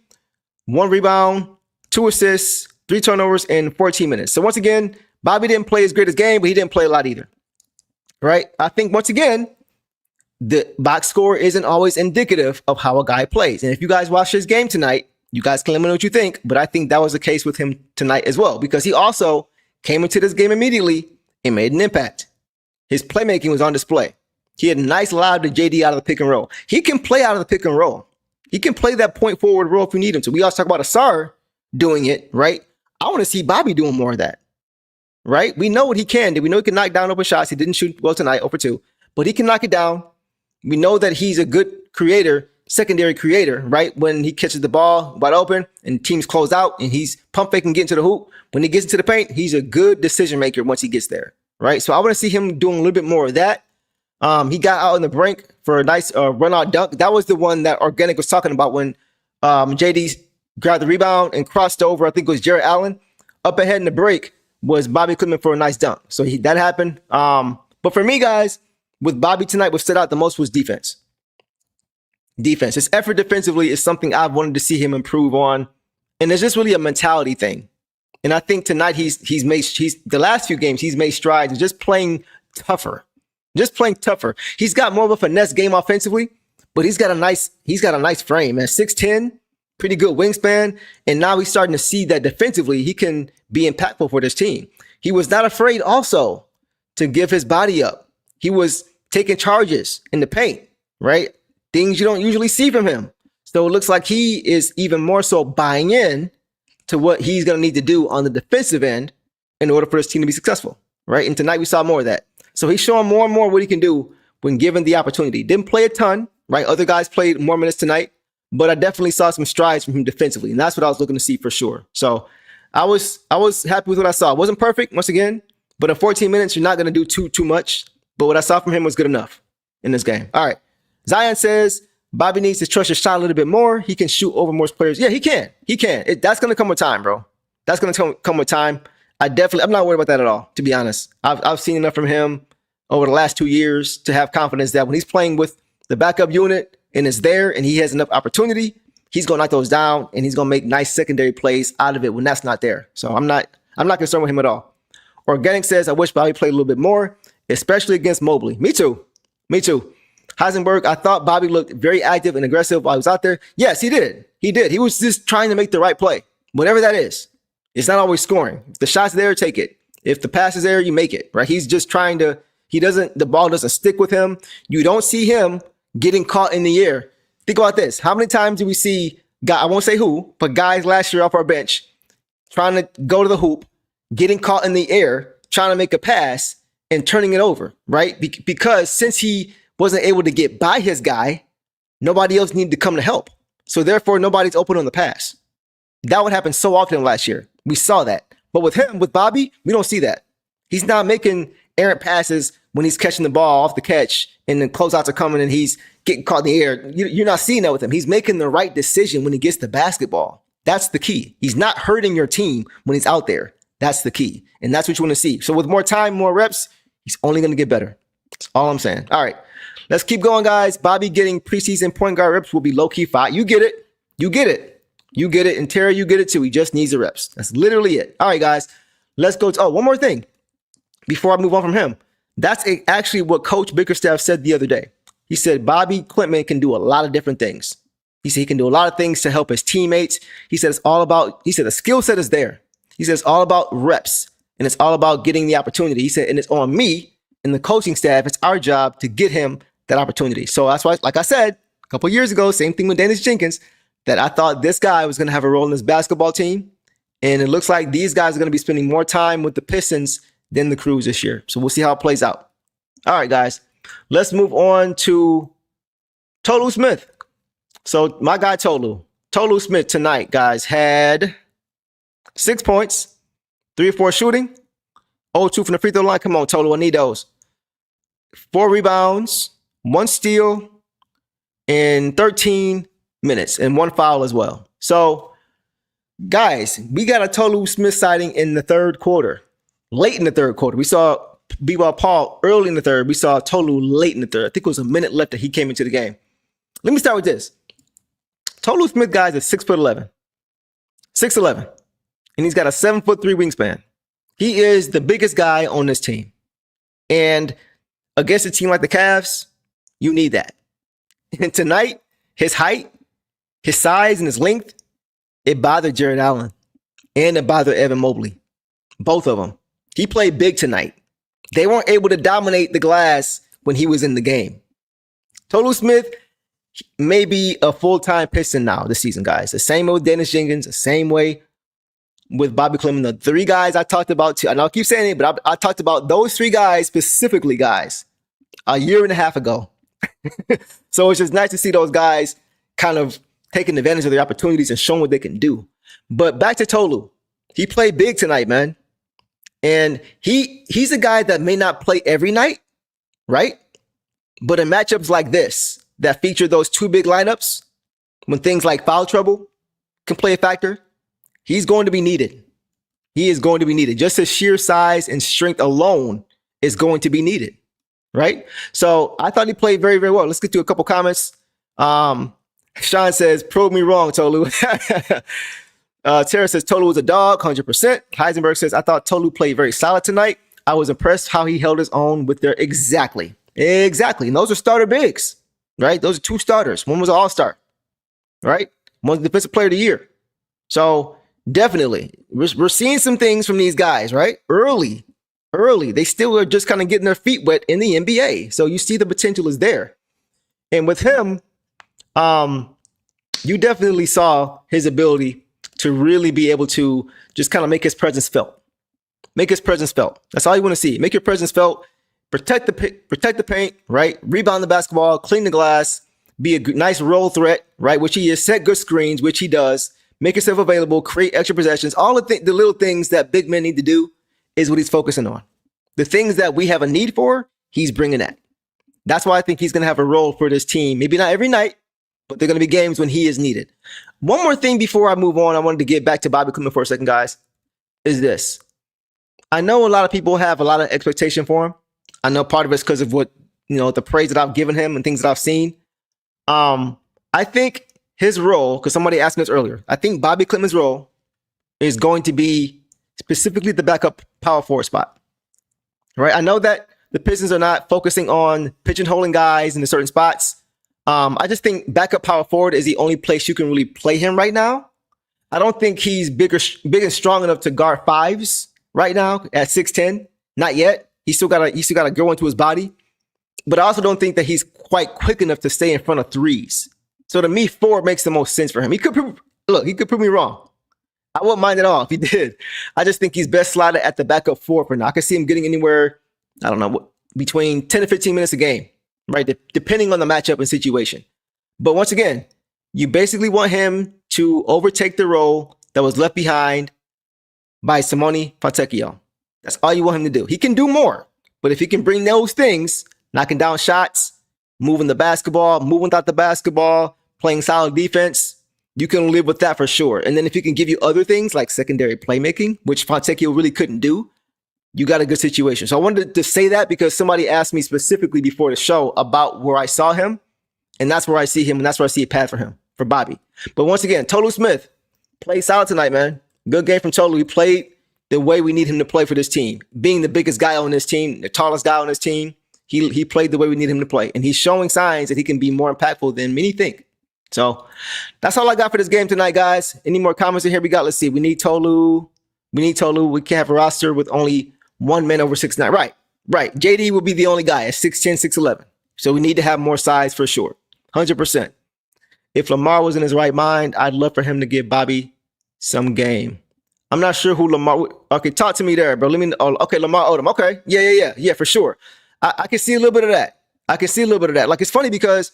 1 rebound, 2 assists, 3 turnovers in 14 minutes. So once again, Bobi didn't play his greatest game, but he didn't play a lot either. Right? I think once again, the box score isn't always indicative of how a guy plays. And if you guys watch his game tonight, you guys can let me know what you think. But I think that was the case with him tonight as well, because he also came into this game immediately and made an impact. His playmaking was on display. He had a nice lob to JD out of the pick and roll. He can play out of the pick and roll. He can play that point forward role if you need him to. We always talk about Ausar doing it, right? I want to see Bobi doing more of that, right? We know what he can do. We know he can knock down open shots. He didn't shoot well tonight, 0 for 2, but he can knock it down. We know that he's a good creator, secondary creator, right? When he catches the ball wide open and teams close out and he's pump faking, getting to the hoop. When he gets into the paint, he's a good decision maker once he gets there, right? So I want to see him doing a little bit more of that. He got out on the brink for a nice run out dunk. That was the one that Organic was talking about when JD grabbed the rebound and crossed over. I think it was Jared Allen. Up ahead in the break was Bobi Klintman for a nice dunk. So that happened. But for me, guys, with Bobi tonight, what stood out the most was defense. Defense. His effort defensively is something I've wanted to see him improve on. And it's just really a mentality thing. And I think tonight he's the last few games he's made strides and just playing tougher. Just playing tougher. He's got more of a finesse game offensively, but he's got a nice frame, man. 6'10", pretty good wingspan. And now he's starting to see that defensively he can be impactful for this team. He was not afraid also to give his body up. He was taking charges in the paint, right? Things you don't usually see from him. So it looks like he is even more so buying in to what he's going to need to do on the defensive end in order for this team to be successful, right? And tonight we saw more of that. So he's showing more and more what he can do when given the opportunity. Didn't play a ton, right? Other guys played more minutes tonight, but I definitely saw some strides from him defensively, and that's what I was looking to see for sure. So I was happy with what I saw. It wasn't perfect, once again, but in 14 minutes, you're not going to do too much. But what I saw from him was good enough in this game. All right. Zion says Bobi needs to trust his shot a little bit more. He can shoot over most players. Yeah, he can. He can. That's going to come with time, bro. That's going to come with time. I'm not worried about that at all, to be honest. I've seen enough from him over the last 2 years to have confidence that when he's playing with the backup unit and is there and he has enough opportunity, he's going to knock those down and he's going to make nice secondary plays out of it when that's not there. So I'm not concerned with him at all. Organic says, I wish Bobi played a little bit more, especially against Mobley. Me too. Heisenberg, I thought Bobi looked very active and aggressive while he was out there. Yes, he did. He was just trying to make the right play, whatever that is. It's not always scoring. If the shot's there, take it. If the pass is there, you make it, right? He's just trying to, the ball doesn't stick with him. You don't see him getting caught in the air. Think about this. How many times do we see, I won't say who, but guys last year off our bench trying to go to the hoop, getting caught in the air, trying to make a pass, and turning it over, right? Because since he wasn't able to get by his guy, nobody else needed to come to help. So therefore, nobody's open on the pass. That would happen so often last year. We saw that. But with him, with Bobi, we don't see that. He's not making errant passes when he's catching the ball off the catch and then closeouts are coming and he's getting caught in the air. You're not seeing that with him. He's making the right decision when he gets the basketball. That's the key. He's not hurting your team when he's out there. That's the key. And that's what you want to see. So with more time, more reps, he's only going to get better. That's all I'm saying. All right. Let's keep going, guys. Bobi getting preseason point guard reps will be low-key fine. You get it. You get it. You get it. And Terry, you get it too. He just needs the reps. That's literally it. All right, guys. Let's go to, one more thing before I move on from him. That's actually what Coach Bickerstaff said the other day. He said Bobi Klintman can do a lot of different things. He said he can do a lot of things to help his teammates. He said the skill set is there. He said it's all about reps and it's all about getting the opportunity. He said, and it's on me and the coaching staff. It's our job to get him that opportunity. So that's why, like I said, a couple of years ago, same thing with Daniss Jenkins, that I thought this guy was going to have a role in this basketball team. And it looks like these guys are going to be spending more time with the Pistons than the Crews this year. So we'll see how it plays out. All right, guys, let's move on to Tolu Smith. So my guy Tolu Smith tonight, guys, had 6 points, 3 or 4 shooting, 0-2 from the free throw line. Come on, Tolu, I need those. 4 rebounds, 1 steal in 13 minutes and 1 foul as well. So, guys, we got a Tolu Smith sighting in the third quarter, late in the third quarter. We saw B-Ball Paul early in the third. We saw Tolu late in the third. I think it was a minute left that he came into the game. Let me start with this. Tolu Smith, guys, is 6'11", 6'11", and he's got a 7'3" wingspan. He is the biggest guy on this team. And against a team like the Cavs, you need that. And tonight, his height, his size, and his length, it bothered Jared Allen. And it bothered Evan Mobley. Both of them. He played big tonight. They weren't able to dominate the glass when he was in the game. Tolu Smith may be a full-time Piston now this season, guys. The same way with Daniss Jenkins, the same way with Bobi Klintman. The 3 guys I talked about, too, and I'll keep saying it, but I talked about those 3 guys specifically, guys, a year and a half ago. So it's just nice to see those guys kind of taking advantage of their opportunities and showing what they can do. But back to Tolu. He played big tonight, man. And he's a guy that may not play every night, right? But in matchups like this, that feature those 2 big lineups, when things like foul trouble can play a factor, he's going to be needed. He is going to be needed. Just his sheer size and strength alone is going to be needed, right? So I thought he played very, very well. Let's get to a couple comments. Sean says, prove me wrong, Tolu. Tara says, Tolu was a dog, 100%. Heisenberg says, I thought Tolu played very solid tonight. I was impressed how he held his own with their exactly. And those are starter bigs, right? Those are 2 starters. One was an all-star, right? One was the defensive player of the year. So definitely, we're seeing some things from these guys, right? Early. They still are just kind of getting their feet wet in the NBA. So you see the potential is there. And with him, you definitely saw his ability to really be able to just kind of make his presence felt. That's all you want to see. Make your presence felt. Protect the paint, right? Rebound the basketball, clean the glass, be a nice roll threat, right? Which he is. Set good screens, which he does. Make yourself available, create extra possessions. All the little things that big men need to do is what he's focusing on. The things that we have a need for, he's bringing that. That's why I think he's going to have a role for this team. Maybe not every night, but there are going to be games when he is needed. One more thing before I move on, I wanted to get back to Bobi Klintman for a second, guys, is this. I know a lot of people have a lot of expectation for him. I know part of it's because of what, the praise that I've given him and things that I've seen. I think his role, because somebody asked me this earlier, I think Bobi Klintman's role is going to be specifically the backup power forward spot. Right? I know that the Pistons are not focusing on pigeonholing guys in certain spots. I just think backup power forward is the only place you can really play him right now. I don't think he's big and strong enough to guard 5s right now at 6'10". Not yet. He's still got to go into his body. But I also don't think that he's quite quick enough to stay in front of 3s. So to me, 4 makes the most sense for him. He could prove me wrong. I wouldn't mind at all if he did. I just think he's best slotted at the backup 4 for now. I can see him getting anywhere, I don't know, between 10 to 15 minutes a game, right? Depending on the matchup and situation. But once again, you basically want him to overtake the role that was left behind by Simone Fontecchio. That's all you want him to do. He can do more, but if he can bring those things, knocking down shots, moving the basketball, moving without the basketball, playing solid defense, you can live with that for sure. And then if he can give you other things like secondary playmaking, which Fontecchio really couldn't do, you got a good situation. So I wanted to say that because somebody asked me specifically before the show about where I saw him, and that's where I see him, and that's where I see a path for him, for Bobi. But once again, Tolu Smith played solid tonight, man. Good game from Tolu. He played the way we need him to play for this team. Being the biggest guy on this team, the tallest guy on this team, he played the way we need him to play. And he's showing signs that he can be more impactful than many think. So that's all I got for this game tonight, guys. Any more comments in here we got? Let's see. We need Tolu. We can't have a roster with only one man over 6'9". Right. JD will be the only guy at 6'10", 6'11". So we need to have more size for sure. 100%. If Lamar was in his right mind, I'd love for him to give Bobi some game. I'm not sure who Lamar. Okay, talk to me there, bro. Okay, Lamar Odom. Okay. Yeah, for sure. I can see a little bit of that. Like, it's funny because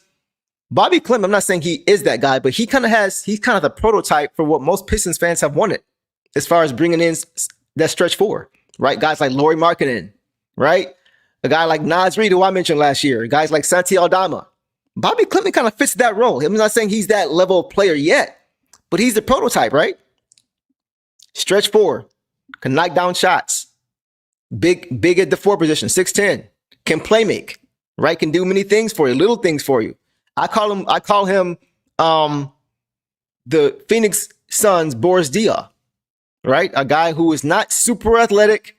Bobi Klintman, I'm not saying he is that guy, but he's kind of the prototype for what most Pistons fans have wanted as far as bringing in that stretch 4, right? Guys like Lauri Markkanen, right? A guy like Naz Reid, who I mentioned last year. Guys like Santi Aldama. Bobi Klintman kind of fits that role. I'm not saying he's that level of player yet, but he's the prototype, right? Stretch 4, can knock down shots. Big at the 4 position, 6'10", can play make, right? Can do many things for you, little things for you. I call him the Phoenix Suns Boris Diaw, right? A guy who is not super athletic,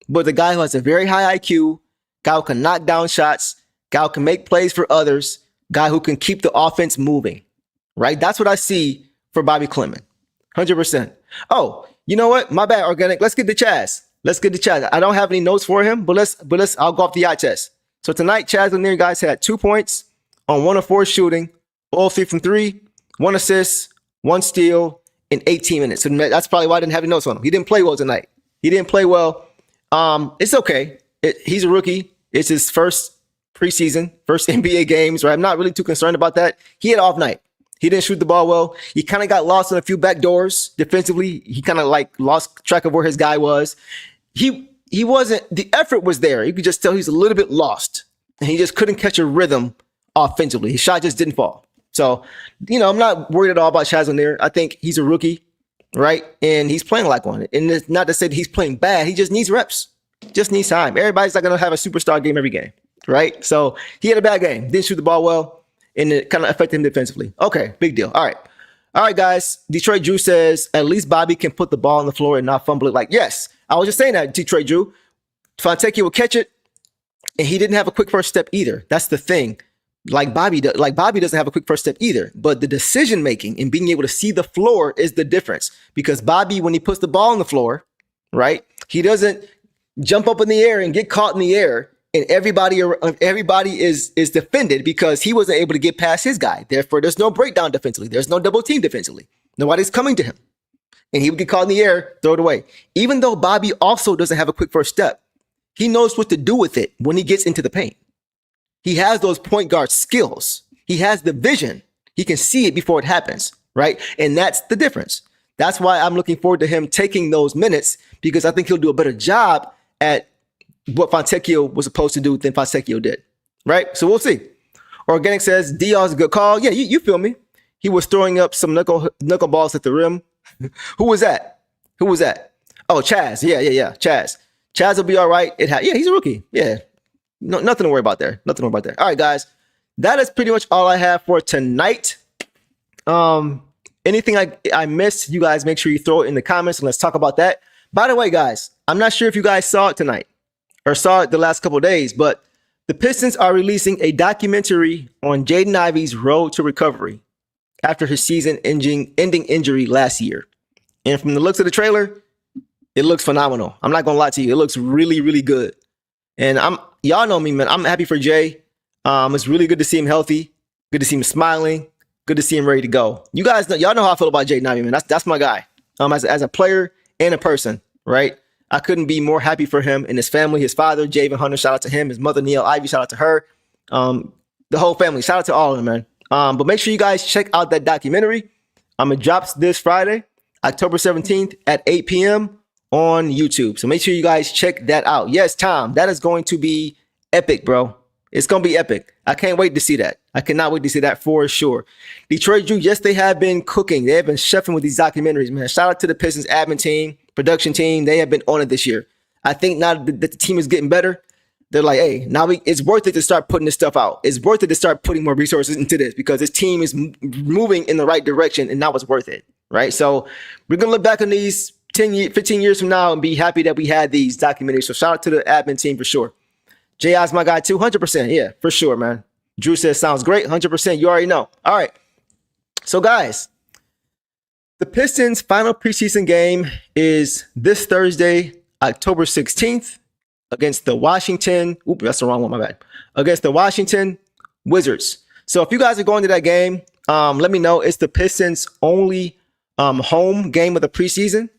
but the guy who has a very high IQ, guy who can knock down shots, guy who can make plays for others, guy who can keep the offense moving, right? That's what I see for Bobi Klintman, 100%. Oh, you know what? My bad, Organic. Let's get to Chaz. I don't have any notes for him, but I'll go off the eye test. So tonight, Chaz Lanier, guys, had 2 points on 1 of 4 shooting, all 3 from 3, 1 assist, 1 steal in 18 minutes. So that's probably why I didn't have any notes on him. He didn't play well tonight. It's okay. He's a rookie. It's his first preseason, first NBA games, right? I'm not really too concerned about that. He had an off night. He didn't shoot the ball well. He kind of got lost in a few back doors defensively. He kind of lost track of where his guy was. He wasn't, the effort was there. You could just tell he's a little bit lost and he just couldn't catch a rhythm offensively. His shot just didn't fall. So, I'm not worried at all about Chaz Lanier. I think he's a rookie, right? And he's playing like one. And it's not to say that he's playing bad. He just needs reps. Just needs time. Everybody's not going to have a superstar game every game, right? So he had a bad game. Didn't shoot the ball well. And it kind of affected him defensively. Okay, big deal. All right, guys. Detroit Drew says, at least Bobi can put the ball on the floor and not fumble it. Like, yes, I was just saying that, Detroit Drew. Fontecchio will catch it, and he didn't have a quick first step either. That's the thing. Like Bobi doesn't have a quick first step either. But the decision-making and being able to see the floor is the difference. Because Bobi, when he puts the ball on the floor, right, he doesn't jump up in the air and get caught in the air. And everybody is defended because he wasn't able to get past his guy. Therefore, there's no breakdown defensively. There's no double team defensively. Nobody's coming to him. And he would get caught in the air, throw it away. Even though Bobi also doesn't have a quick first step, he knows what to do with it when he gets into the paint. He has those point guard skills. He has the vision. He can see it before it happens, right? And that's the difference. That's why I'm looking forward to him taking those minutes because I think he'll do a better job at what Fontecchio was supposed to do than Fontecchio did, right? So we'll see. Organic says, Diaw's a good call. Yeah, you feel me. He was throwing up some knuckle balls at the rim. Who was that? Oh, Chaz. Yeah. Chaz will be all right. He's a rookie. Yeah. No, nothing to worry about there. All right, guys. That is pretty much all I have for tonight. Anything I missed, you guys make sure you throw it in the comments and let's talk about that. By the way, guys, I'm not sure if you guys saw it tonight or saw it the last couple of days, but the Pistons are releasing a documentary on Jaden Ivey's road to recovery after his season-ending injury last year. And from the looks of the trailer, it looks phenomenal. I'm not gonna lie to you. It looks really, really good. And y'all know me, man. I'm happy for Jay. It's really good to see him healthy. Good to see him smiling. Good to see him ready to go. You guys know, y'all know how I feel about Jaden Ivey, man. That's my guy. as a player and a person, right? I couldn't be more happy for him and his family, his father, Javon Hunter, shout out to him, his mother, Neil Ivey, shout out to her, the whole family, shout out to all of them, man. But make sure you guys check out that documentary. It drops this Friday, October 17th at 8 p.m. on YouTube. So make sure you guys check that out. Yes, Tom, that is going to be epic, bro. It's going to be epic. I can't wait to see that. I cannot wait to see that for sure. Detroit Drew, yes, they have been cooking. They have been chefing with these documentaries, man. Shout out to the Pistons admin team, production team. They have been on it this year. I think now that the team is getting better, they're like, hey, now it's worth it to start putting this stuff out. It's worth it to start putting more resources into this because this team is moving in the right direction, and now it's worth it, right? So we're going to look back on these 15 years from now and be happy that we had these documentaries. So shout out to the admin team for sure. J.I.'s my guy too, 100%. Yeah, for sure, man. Drew says, sounds great, 100%. You already know. All right. So, guys, the Pistons' final preseason game is this Thursday, October 16th, against the Washington. Oop, that's the wrong one, my bad. Against the Washington Wizards. So, if you guys are going to that game, let me know. It's the Pistons' only home game of the preseason.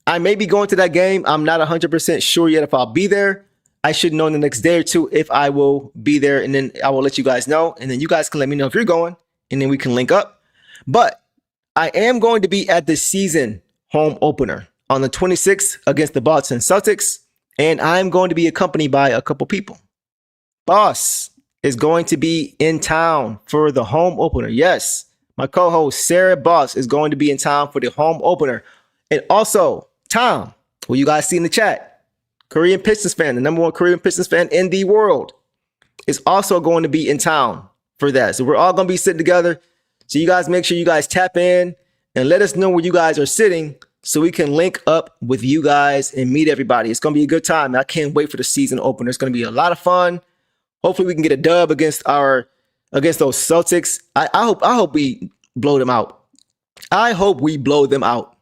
I may be going to that game. I'm not 100% sure yet if I'll be there. I should know in the next day or two if I will be there, and then I will let you guys know, and then you guys can let me know if you're going, and then we can link up. But I am going to be at the season home opener on the 26th against the Boston Celtics, and I'm going to be accompanied by a couple people. Boss is going to be in town for the home opener. Yes, my co-host Sarah Boss is going to be in town for the home opener. And also, Tom, who you guys see in the chat, Korean Pistons fan, the number one Korean Pistons fan in the world, is also going to be in town for that. So we're all going to be sitting together. So you guys make sure you guys tap in and let us know where you guys are sitting so we can link up with you guys and meet everybody. It's going to be a good time. I can't wait for the season opener. It's going to be a lot of fun. Hopefully we can get a dub against those Celtics. I hope we blow them out. I hope we blow them out.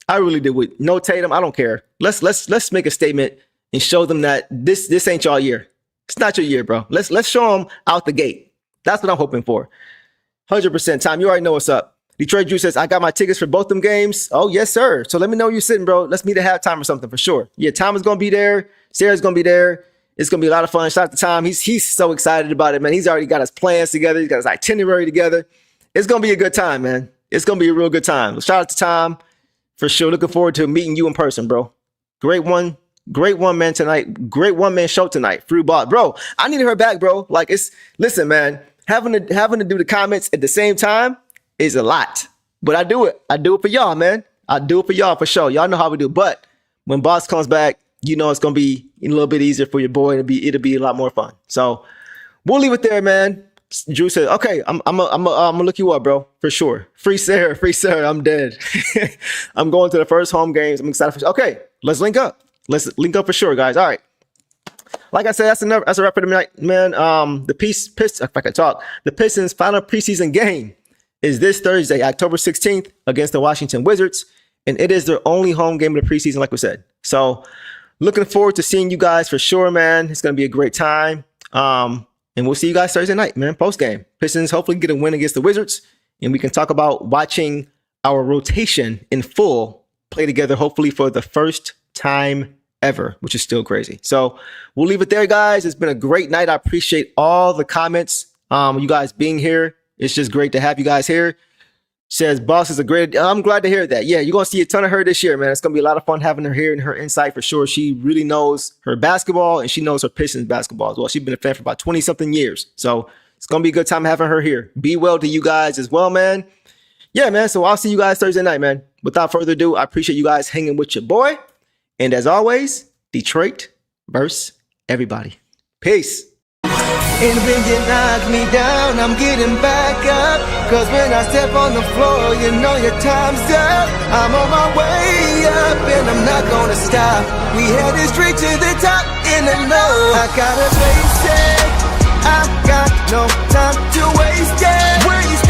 I really do. With no Tatum, I don't care. Let's make a statement and show them that this ain't y'all year. It's not your year, bro. Let's show them out the gate. That's what I'm hoping for. 100%. Tom, you already know what's up. Detroit Drew says, I got my tickets for both them games. Oh, yes, sir. So let me know where you're sitting, bro. Let's meet at halftime or something for sure. Yeah, Tom is going to be there. Sarah's going to be there. It's going to be a lot of fun. Shout out to Tom. He's so excited about it, man. He's already got his plans together. He's got his itinerary together. It's going to be a good time, man. It's going to be a real good time. Shout out to Tom for sure. Looking forward to meeting you in person, bro. Great one man tonight. Great one man show tonight. Free ball, bro. I need her back, bro. Like listen, man. Having to do the comments at the same time is a lot, but I do it. I do it for y'all, man. I do it for y'all for sure. Y'all know how we do. But when Boss comes back, you know it's gonna be a little bit easier for your boy. It'll be a lot more fun. So we'll leave it there, man. Drew said, "Okay, I'm gonna look you up, bro, for sure." Free Sarah. I'm dead. I'm going to the first home games. I'm excited for. Okay, let's link up. Let's link up for sure, guys. All right. Like I said, that's a wrap for the night, man. The Pistons' final preseason game is this Thursday, October 16th, against the Washington Wizards, and it is their only home game of the preseason, like we said. So, looking forward to seeing you guys for sure, man. It's gonna be a great time. And we'll see you guys Thursday night, man. Post game, Pistons hopefully get a win against the Wizards, and we can talk about watching our rotation in full play together, hopefully for the first time ever, which is still crazy. So we'll leave it there, guys. It's been a great night. I appreciate all the comments. You guys being here. It's just great to have you guys here. Says Boss is a great. I'm glad to hear that. Yeah, you're gonna see a ton of her this year, man. It's gonna be a lot of fun having her here and her insight for sure. She really knows her basketball and she knows her Pistons basketball as well. She's been a fan for about 20 something years. So it's gonna be a good time having her here. Be well to you guys as well, man. Yeah, man. So I'll see you guys Thursday night, man. Without further ado, I appreciate you guys hanging with your boy. And as always, Detroit versus everybody. Peace. And when you knock me down, I'm getting back up. Cause when I step on the floor, you know your time's up. I'm on my way up and I'm not gonna stop. We headed straight to the top in the low. I gotta face it. I got no time to waste it.